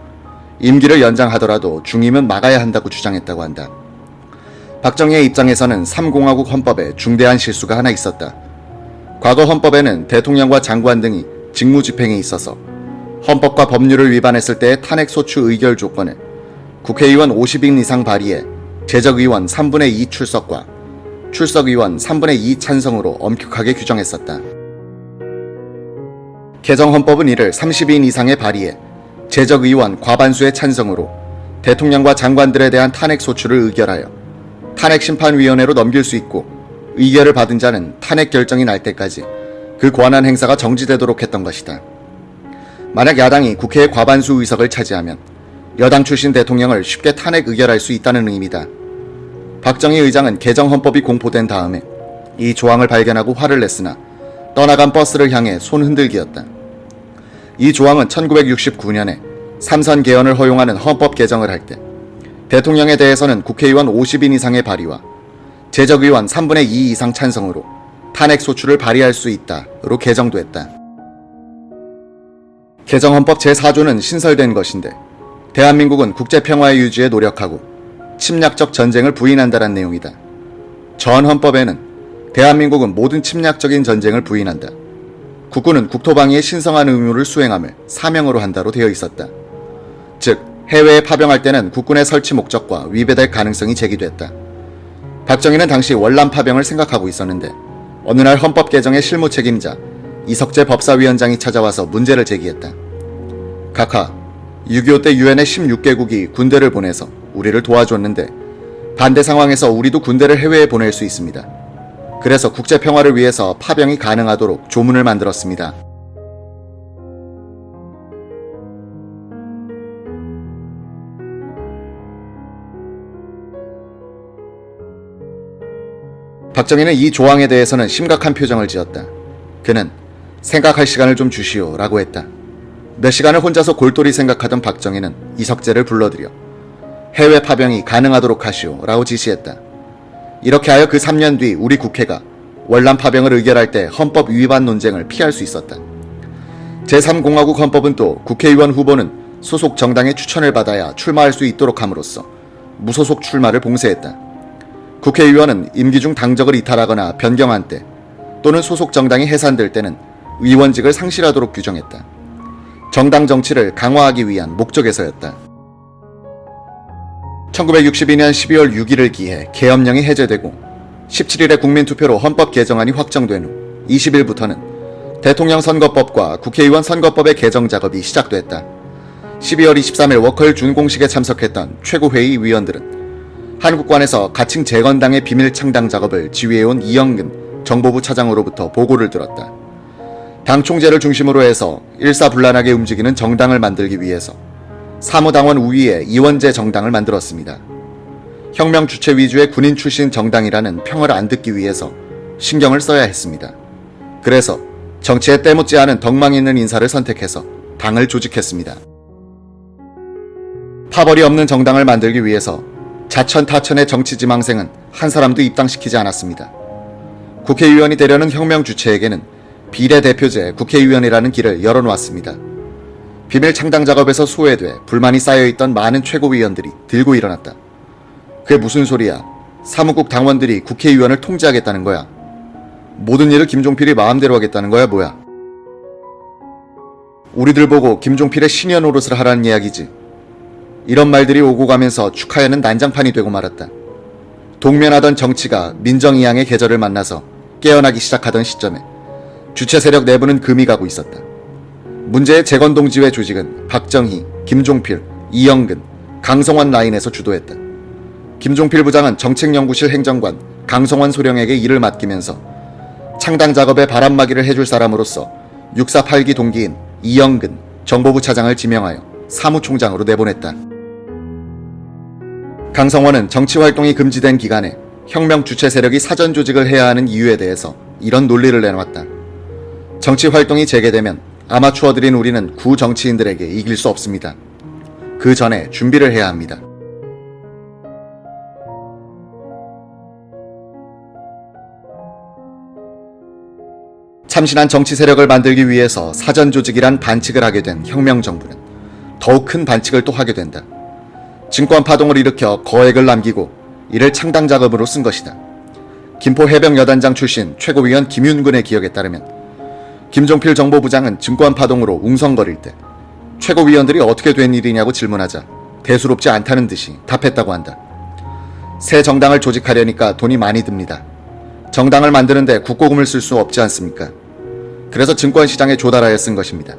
임기를 연장하더라도 중임은 막아야 한다고 주장했다고 한다. 박정희의 입장에서는 3공화국 헌법에 중대한 실수가 하나 있었다. 과거 헌법에는 대통령과 장관 등이 직무집행에 있어서 헌법과 법률을 위반했을 때의 탄핵소추 의결 조건을 국회의원 50인 이상 발의에 제적의원 3분의 2 출석과 출석의원 3분의 2 찬성으로 엄격하게 규정했었다. 개정헌법은 이를 30인 이상의 발의에 제적의원 과반수의 찬성으로 대통령과 장관들에 대한 탄핵소추를 의결하여 탄핵심판위원회로 넘길 수 있고 의결을 받은 자는 탄핵 결정이 날 때까지 그 권한 행사가 정지되도록 했던 것이다. 만약 야당이 국회의 과반수 의석을 차지하면 여당 출신 대통령을 쉽게 탄핵 의결할 수 있다는 의미다. 박정희 의장은 개정헌법이 공포된 다음에 이 조항을 발견하고 화를 냈으나 떠나간 버스를 향해 손 흔들기였다. 이 조항은 1969년에 삼선 개헌을 허용하는 헌법 개정을 할 때 대통령에 대해서는 국회의원 50인 이상의 발의와 제적의원 3분의 2 이상 찬성으로 탄핵소추를 발의할 수 있다로 개정됐다. 개정헌법 제4조는 신설된 것인데 대한민국은 국제평화의 유지에 노력하고 침략적 전쟁을 부인한다는 내용이다. 전 헌법에는 대한민국은 모든 침략적인 전쟁을 부인한다. 국군은 국토방위의 신성한 의무를 수행함을 사명으로 한다로 되어 있었다. 즉 해외에 파병할 때는 국군의 설치 목적과 위배될 가능성이 제기됐다. 박정희는 당시 월남 파병을 생각하고 있었는데 어느 날 헌법 개정의 실무 책임자 이석재 법사위원장이 찾아와서 문제를 제기했다. 각하, 6.25 때 유엔의 16개국이 군대를 보내서 우리를 도와줬는데 반대 상황에서 우리도 군대를 해외에 보낼 수 있습니다. 그래서 국제평화를 위해서 파병이 가능하도록 조문을 만들었습니다. 박정희는 이 조항에 대해서는 심각한 표정을 지었다. 그는 생각할 시간을 좀 주시오 라고 했다. 몇 시간을 혼자서 골똘히 생각하던 박정희는 이석재를 불러들여 해외 파병이 가능하도록 하시오 라고 지시했다. 이렇게 하여 그 3년 뒤 우리 국회가 월남 파병을 의결할 때 헌법 위반 논쟁을 피할 수 있었다. 제3공화국 헌법은 또 국회의원 후보는 소속 정당의 추천을 받아야 출마할 수 있도록 함으로써 무소속 출마를 봉쇄했다. 국회의원은 임기 중 당적을 이탈하거나 변경한 때 또는 소속 정당이 해산될 때는 의원직을 상실하도록 규정했다. 정당 정치를 강화하기 위한 목적에서였다. 1962년 12월 6일을 기해 계엄령이 해제되고 17일에 국민투표로 헌법 개정안이 확정된 후 20일부터는 대통령 선거법과 국회의원 선거법의 개정 작업이 시작됐다. 12월 23일 워커힐 준공식에 참석했던 최고회의 위원들은 한국관에서 가칭 재건당의 비밀 창당 작업을 지휘해온 이영근 정보부 차장으로부터 보고를 들었다. 당 총재를 중심으로 해서 일사불란하게 움직이는 정당을 만들기 위해서 사무당원 우위에 이원제 정당을 만들었습니다. 혁명 주체 위주의 군인 출신 정당이라는 평을 안 듣기 위해서 신경을 써야 했습니다. 그래서 정치에 때묻지 않은 덕망 있는 인사를 선택해서 당을 조직했습니다. 파벌이 없는 정당을 만들기 위해서 자천타천의 정치 지망생은 한 사람도 입당시키지 않았습니다. 국회의원이 되려는 혁명 주체에게는 비례대표제 국회의원이라는 길을 열어놓았습니다. 비밀 창당 작업에서 소외돼 불만이 쌓여있던 많은 최고위원들이 들고 일어났다. 그게 무슨 소리야? 사무국 당원들이 국회의원을 통제하겠다는 거야. 모든 일을 김종필이 마음대로 하겠다는 거야 뭐야? 우리들 보고 김종필의 신여 노릇을 하라는 이야기지. 이런 말들이 오고 가면서 축하에는 난장판이 되고 말았다. 동면하던 정치가 민정이양의 계절을 만나서 깨어나기 시작하던 시점에 주체 세력 내부는 금이 가고 있었다. 문제의 재건동지회 조직은 박정희, 김종필, 이영근, 강성원 라인에서 주도했다. 김종필 부장은 정책연구실 행정관 강성원 소령에게 일을 맡기면서 창당 작업에 바람막이를 해줄 사람으로서 648기 동기인 이영근 정보부 차장을 지명하여 사무총장으로 내보냈다. 강성원은 정치활동이 금지된 기간에 혁명 주체 세력이 사전 조직을 해야 하는 이유에 대해서 이런 논리를 내놓았다. 정치활동이 재개되면 아마추어들인 우리는 구 정치인들에게 이길 수 없습니다. 그 전에 준비를 해야 합니다. 참신한 정치 세력을 만들기 위해서 사전 조직이란 반칙을 하게 된 혁명정부는 더욱 큰 반칙을 또 하게 된다. 증권 파동을 일으켜 거액을 남기고 이를 창당 작업으로 쓴 것이다. 김포 해병여단장 출신 최고위원 김윤근의 기억에 따르면 김종필 정보부장은 증권 파동으로 웅성거릴 때 최고위원들이 어떻게 된 일이냐고 질문하자 대수롭지 않다는 듯이 답했다고 한다. 새 정당을 조직하려니까 돈이 많이 듭니다. 정당을 만드는데 국고금을 쓸 수 없지 않습니까? 그래서 증권시장에 조달하여 쓴 것입니다.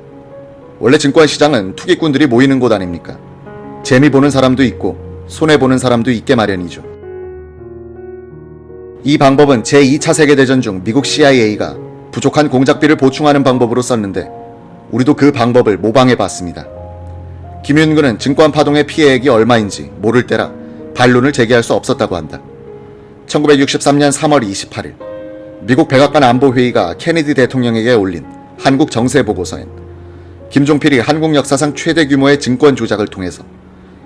원래 증권시장은 투기꾼들이 모이는 곳 아닙니까? 재미 보는 사람도 있고 손해보는 사람도 있게 마련이죠. 이 방법은 제2차 세계대전 중 미국 CIA가 부족한 공작비를 보충하는 방법으로 썼는데 우리도 그 방법을 모방해봤습니다. 김윤근은 증권 파동의 피해액이 얼마인지 모를 때라 반론을 제기할 수 없었다고 한다. 1963년 3월 28일 미국 백악관 안보회의가 케네디 대통령에게 올린 한국 정세 보고서엔 김종필이 한국 역사상 최대 규모의 증권 조작을 통해서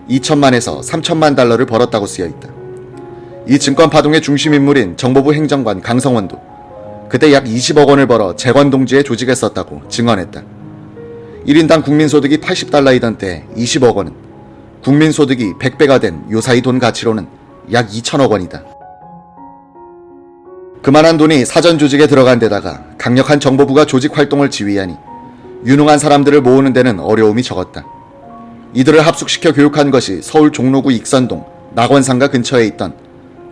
2천만에서 3천만 달러를 벌었다고 쓰여있다. 이 증권 파동의 중심 인물인 정보부 행정관 강성원도 그때 약 20억 원을 벌어 재건동지에 조직했었다고 증언했다. 1인당 국민소득이 80달러이던 때 20억 원은 국민소득이 100배가 된 요사이 돈 가치로는 약 2천억 원이다. 그만한 돈이 사전 조직에 들어간 데다가 강력한 정보부가 조직 활동을 지휘하니 유능한 사람들을 모으는 데는 어려움이 적었다. 이들을 합숙시켜 교육한 것이 서울 종로구 익선동 낙원상가 근처에 있던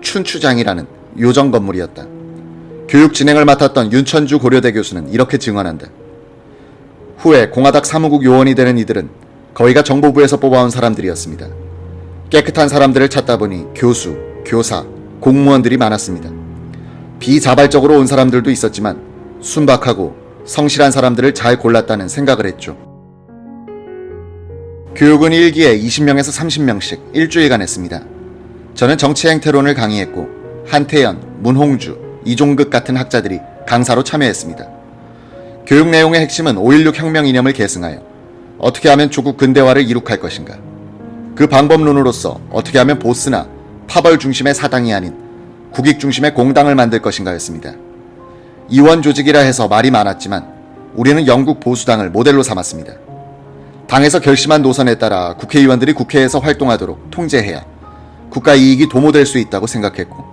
춘추장이라는 요정 건물이었다. 교육 진행을 맡았던 윤천주 고려대 교수는 이렇게 증언한다. 후에 공화당 사무국 요원이 되는 이들은 거의가 정보부에서 뽑아온 사람들이었습니다. 깨끗한 사람들을 찾다 보니 교수, 교사, 공무원들이 많았습니다. 비자발적으로 온 사람들도 있었지만 순박하고 성실한 사람들을 잘 골랐다는 생각을 했죠. 교육은 1기에 20명에서 30명씩 일주일간 했습니다. 저는 정치 행태론을 강의했고 한태연, 문홍주, 이종극 같은 학자들이 강사로 참여했습니다. 교육 내용의 핵심은 5.16 혁명 이념을 계승하여 어떻게 하면 조국 근대화를 이룩할 것인가. 그 방법론으로서 어떻게 하면 보스나 파벌 중심의 사당이 아닌 국익 중심의 공당을 만들 것인가였습니다. 이원 조직이라 해서 말이 많았지만 우리는 영국 보수당을 모델로 삼았습니다. 당에서 결심한 노선에 따라 국회의원들이 국회에서 활동하도록 통제해야 국가 이익이 도모될 수 있다고 생각했고,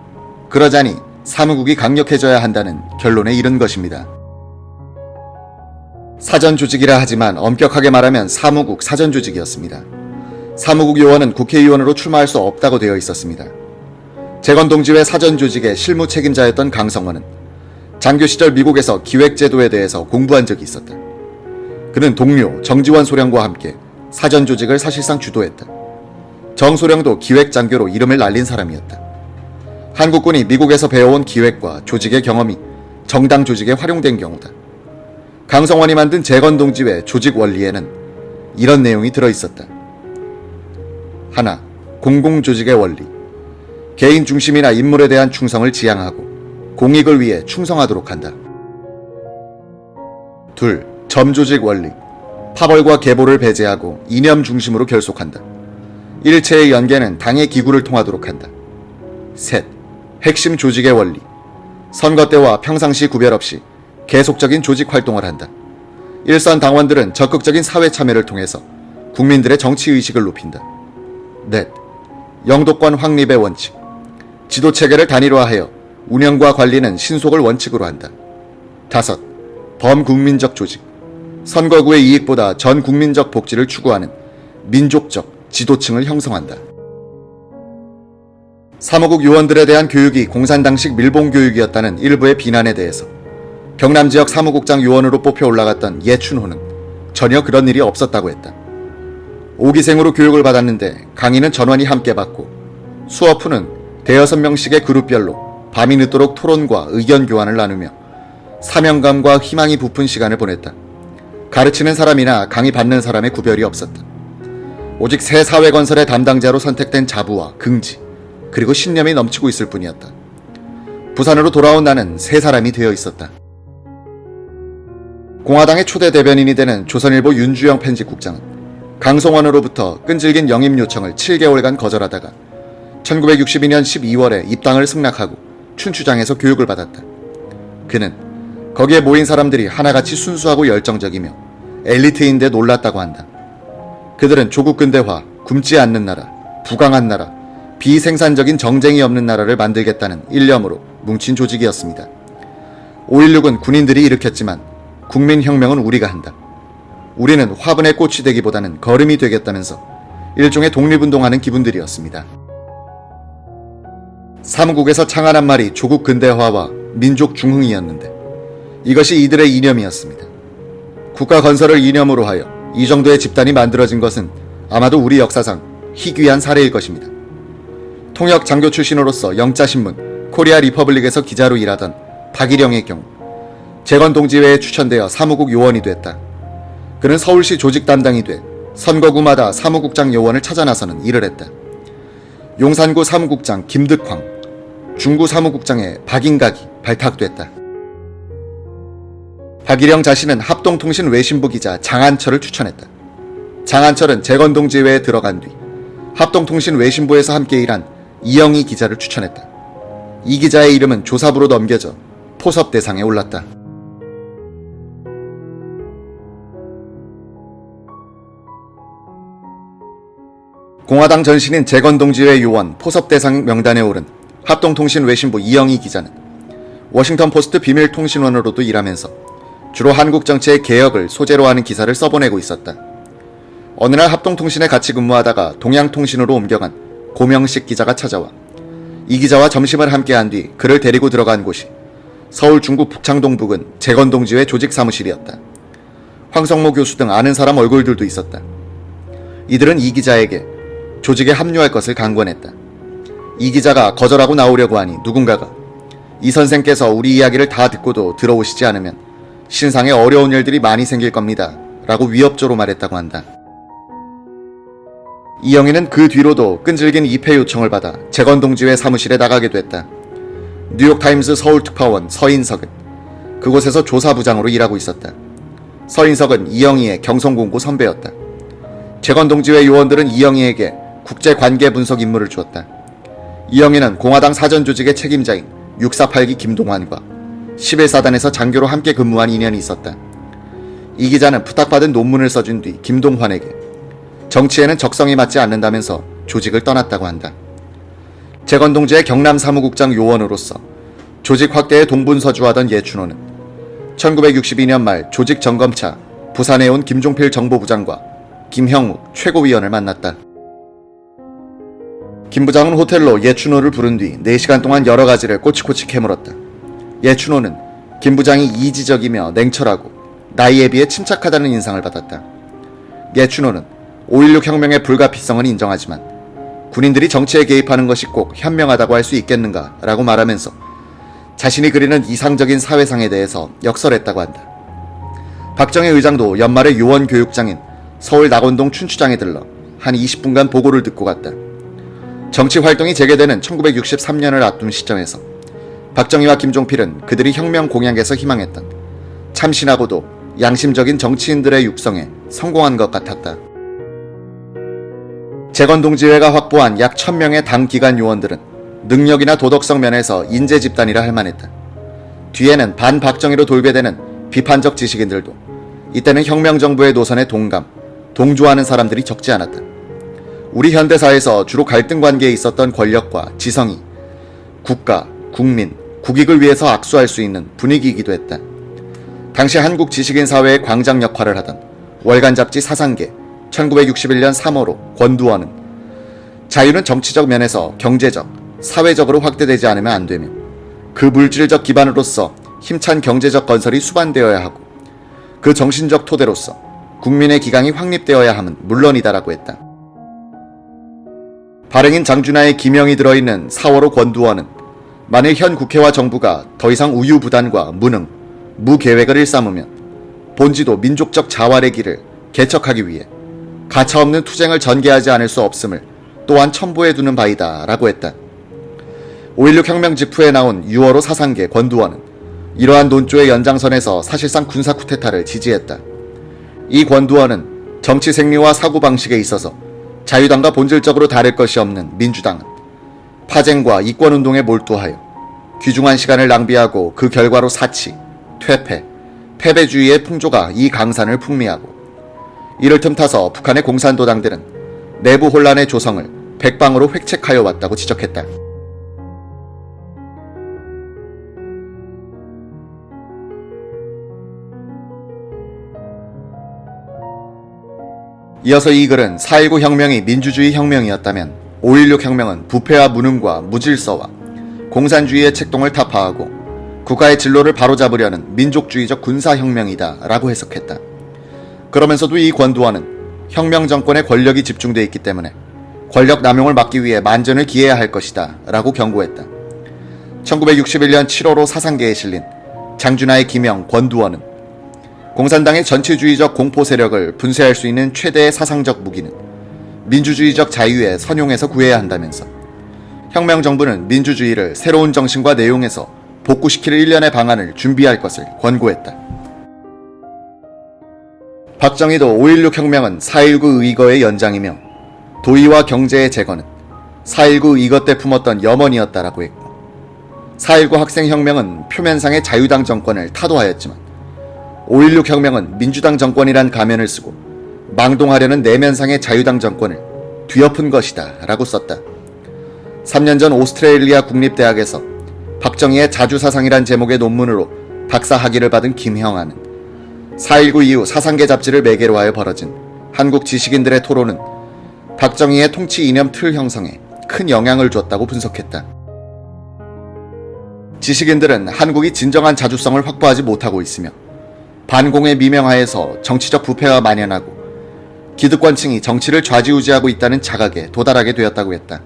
그러자니 사무국이 강력해져야 한다는 결론에 이른 것입니다. 사전 조직이라 하지만 엄격하게 말하면 사무국 사전 조직이었습니다. 사무국 요원은 국회의원으로 출마할 수 없다고 되어 있었습니다. 재건동지회 사전 조직의 실무 책임자였던 강성원은 장교 시절 미국에서 기획제도에 대해서 공부한 적이 있었다. 그는 동료 정지원 소령과 함께 사전 조직을 사실상 주도했다. 정 소령도 기획장교로 이름을 날린 사람이었다. 한국군이 미국에서 배워온 기획과 조직의 경험이 정당 조직에 활용된 경우다. 강성원이 만든 재건동지회 조직 원리에는 이런 내용이 들어있었다. 하나, 공공조직의 원리. 개인 중심이나 인물에 대한 충성을 지향하고 공익을 위해 충성하도록 한다. 둘, 점조직 원리. 파벌과 계보를 배제하고 이념 중심으로 결속한다. 일체의 연계는 당의 기구를 통하도록 한다. 셋, 핵심 조직의 원리. 선거 때와 평상시 구별 없이 계속적인 조직 활동을 한다. 일선 당원들은 적극적인 사회 참여를 통해서 국민들의 정치의식을 높인다. 넷, 영도권 확립의 원칙. 지도체계를 단일화하여 운영과 관리는 신속을 원칙으로 한다. 다섯, 범국민적 조직. 선거구의 이익보다 전 국민적 복지를 추구하는 민족적 지도층을 형성한다. 사무국 요원들에 대한 교육이 공산당식 밀봉교육이었다는 일부의 비난에 대해서 경남지역 사무국장 요원으로 뽑혀 올라갔던 예춘호는 전혀 그런 일이 없었다고 했다. 5기생으로 교육을 받았는데 강의는 전원이 함께 받고 수업 후는 대여섯 명씩의 그룹별로 밤이 늦도록 토론과 의견 교환을 나누며 사명감과 희망이 부푼 시간을 보냈다. 가르치는 사람이나 강의 받는 사람의 구별이 없었다. 오직 새 사회 건설의 담당자로 선택된 자부와 긍지, 그리고 신념이 넘치고 있을 뿐이었다. 부산으로 돌아온 나는 세 사람이 되어 있었다. 공화당의 초대 대변인이 되는 조선일보 윤주영 편집국장은 강성원으로부터 끈질긴 영입 요청을 7개월간 거절하다가 1962년 12월에 입당을 승낙하고 춘추장에서 교육을 받았다. 그는 거기에 모인 사람들이 하나같이 순수하고 열정적이며 엘리트인데 놀랐다고 한다. 그들은 조국 근대화, 굶지 않는 나라, 부강한 나라, 비생산적인 정쟁이 없는 나라를 만들겠다는 일념으로 뭉친 조직이었습니다. 5.16은 군인들이 일으켰지만 국민혁명은 우리가 한다. 우리는 화분의 꽃이 되기보다는 거름이 되겠다면서 일종의 독립운동하는 기분들이었습니다. 사무국에서 창안한 말이 조국 근대화와 민족 중흥이었는데 이것이 이들의 이념이었습니다. 국가 건설을 이념으로 하여 이 정도의 집단이 만들어진 것은 아마도 우리 역사상 희귀한 사례일 것입니다. 통역 장교 출신으로서 영자신문 코리아 리퍼블릭에서 기자로 일하던 박일영의 경우 재건동지회에 추천되어 사무국 요원이 됐다. 그는 서울시 조직 담당이 돼 선거구마다 사무국장 요원을 찾아 나서는 일을 했다. 용산구 사무국장 김득황, 중구 사무국장의 박인각이 발탁됐다. 박일영 자신은 합동통신 외신부 기자 장한철을 추천했다. 장한철은 재건동지회에 들어간 뒤 합동통신 외신부에서 함께 일한 이영희 기자를 추천했다. 이 기자의 이름은 조사부로 넘겨져 포섭 대상에 올랐다. 공화당 전신인 재건동지회 요원 포섭 대상 명단에 오른 합동통신 외신부 이영희 기자는 워싱턴 포스트 비밀통신원으로도 일하면서 주로 한국 정치의 개혁을 소재로 하는 기사를 써보내고 있었다. 어느 날 합동통신에 같이 근무하다가 동양통신으로 옮겨간 고명식 기자가 찾아와 이 기자와 점심을 함께한 뒤 그를 데리고 들어간 곳이 서울 중구 북창동 부근 재건동지회 조직사무실이었다. 황성모 교수 등 아는 사람 얼굴들도 있었다. 이들은 이 기자에게 조직에 합류할 것을 강권했다. 이 기자가 거절하고 나오려고 하니 누군가가 이 선생께서 우리 이야기를 다 듣고도 들어오시지 않으면 신상에 어려운 일들이 많이 생길 겁니다 라고 위협조로 말했다고 한다. 이영희는 그 뒤로도 끈질긴 입회 요청을 받아 재건동지회 사무실에 나가게 됐다. 뉴욕타임스 서울특파원 서인석은 그곳에서 조사부장으로 일하고 있었다. 서인석은 이영희의 경성공고 선배였다. 재건동지회 요원들은 이영희에게 국제관계 분석 임무를 주었다. 이영희는 공화당 사전조직의 책임자인 648기 김동환과 11사단에서 장교로 함께 근무한 인연이 있었다. 이 기자는 부탁받은 논문을 써준 뒤 김동환에게 정치에는 적성이 맞지 않는다면서 조직을 떠났다고 한다. 재건동지의 경남사무국장 요원으로서 조직 확대에 동분서주하던 예춘호는 1962년 말 조직점검차 부산에 온 김종필 정보부장과 김형우 최고위원을 만났다. 김 부장은 호텔로 예춘호를 부른 뒤 4시간 동안 여러 가지를 꼬치꼬치 캐물었다. 예춘호는 김 부장이 이지적이며 냉철하고 나이에 비해 침착하다는 인상을 받았다. 예춘호는 5.16 혁명의 불가피성은 인정하지만 군인들이 정치에 개입하는 것이 꼭 현명하다고 할 수 있겠는가 라고 말하면서 자신이 그리는 이상적인 사회상에 대해서 역설했다고 한다. 박정희 의장도 연말에 요원교육장인 서울 낙원동 춘추장에 들러 한 20분간 보고를 듣고 갔다. 정치활동이 재개되는 1963년을 앞둔 시점에서 박정희와 김종필은 그들이 혁명 공약에서 희망했던 참신하고도 양심적인 정치인들의 육성에 성공한 것 같았다. 재건동지회가 확보한 약 1000명의 당 기관 요원들은 능력이나 도덕성 면에서 인재 집단이라 할 만했다. 뒤에는 반박정희로 돌배되는 비판적 지식인들도 이때는 혁명정부의 노선에 동조하는 사람들이 적지 않았다. 우리 현대사에서 주로 갈등 관계에 있었던 권력과 지성이 국가, 국민, 국익을 위해서 악수할 수 있는 분위기이기도 했다. 당시 한국 지식인 사회의 광장 역할을 하던 월간 잡지 사상계 1961년 3호로 권두원은 자유는 정치적 면에서 경제적, 사회적으로 확대되지 않으면 안 되며 그 물질적 기반으로서 힘찬 경제적 건설이 수반되어야 하고 그 정신적 토대로서 국민의 기강이 확립되어야 함은 물론이다라고 했다. 발행인 장준하의 기명이 들어있는 4월호 권두원은 만일 현 국회와 정부가 더 이상 우유부단과 무능, 무계획을 일삼으면 본지도 민족적 자활의 길을 개척하기 위해 가차없는 투쟁을 전개하지 않을 수 없음을 또한 첨부해 두는 바이다 라고 했다. 5.16 혁명 직후에 나온 6월호 사상계 권두원은 이러한 논조의 연장선에서 사실상 군사 쿠데타를 지지했다. 이 권두원은 정치 생리와 사고방식에 있어서 자유당과 본질적으로 다를 것이 없는 민주당은 파쟁과 이권운동에 몰두하여 귀중한 시간을 낭비하고 그 결과로 사치, 퇴폐, 패배주의의 풍조가 이 강산을 풍미하고 이를 틈타서 북한의 공산도당들은 내부 혼란의 조성을 백방으로 획책하여 왔다고 지적했다. 이어서 이 글은 4.19 혁명이 민주주의 혁명이었다면 5.16 혁명은 부패와 무능과 무질서와 공산주의의 책동을 타파하고 국가의 진로를 바로잡으려는 민족주의적 군사혁명이다 라고 해석했다. 그러면서도 이 권두원은 혁명 정권의 권력이 집중되어 있기 때문에 권력 남용을 막기 위해 만전을 기해야 할 것이다 라고 경고했다. 1961년 7월호 사상계에 실린 장준하의 기명 권두원은 공산당의 전체주의적 공포 세력을 분쇄할 수 있는 최대의 사상적 무기는 민주주의적 자유에 선용해서 구해야 한다면서 혁명정부는 민주주의를 새로운 정신과 내용에서 복구시킬 일련의 방안을 준비할 것을 권고했다. 박정희도 5.16 혁명은 4.19 의거의 연장이며 도의와 경제의 재건은 4.19 의거 때 품었던 염원이었다라고 했고 4.19 학생혁명은 표면상의 자유당 정권을 타도하였지만 5.16 혁명은 민주당 정권이란 가면을 쓰고 망동하려는 내면상의 자유당 정권을 뒤엎은 것이다 라고 썼다. 3년 전 오스트레일리아 국립대학에서 박정희의 자주사상이란 제목의 논문으로 박사 학위를 받은 김형아는 4.19 이후 사상계 잡지를 매개로 하여 벌어진 한국 지식인들의 토론은 박정희의 통치 이념 틀 형성에 큰 영향을 줬다고 분석했다. 지식인들은 한국이 진정한 자주성을 확보하지 못하고 있으며 반공의 미명하에서 정치적 부패가 만연하고 기득권층이 정치를 좌지우지하고 있다는 자각에 도달하게 되었다고 했다.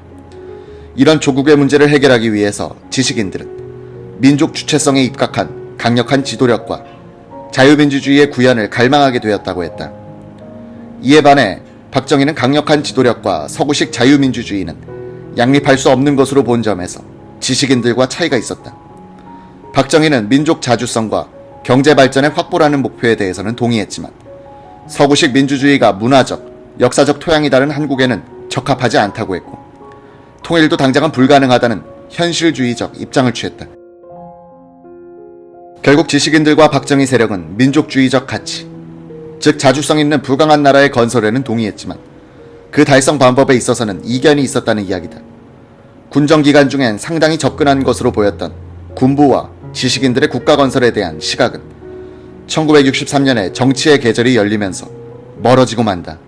이런 조국의 문제를 해결하기 위해서 지식인들은 민족 주체성에 입각한 강력한 지도력과 자유민주주의의 구현을 갈망하게 되었다고 했다. 이에 반해 박정희는 강력한 지도력과 서구식 자유민주주의는 양립할 수 없는 것으로 본 점에서 지식인들과 차이가 있었다. 박정희는 민족 자주성과 경제 발전의 확보라는 목표에 대해서는 동의했지만 서구식 민주주의가 문화적, 역사적 토양이 다른 한국에는 적합하지 않다고 했고 통일도 당장은 불가능하다는 현실주의적 입장을 취했다. 결국 지식인들과 박정희 세력은 민족주의적 가치, 즉 자주성 있는 부강한 나라의 건설에는 동의했지만 그 달성 방법에 있어서는 이견이 있었다는 이야기다. 군정 기간 중엔 상당히 접근한 것으로 보였던 군부와 지식인들의 국가 건설에 대한 시각은 1963년에 정치의 계절이 열리면서 멀어지고 만다.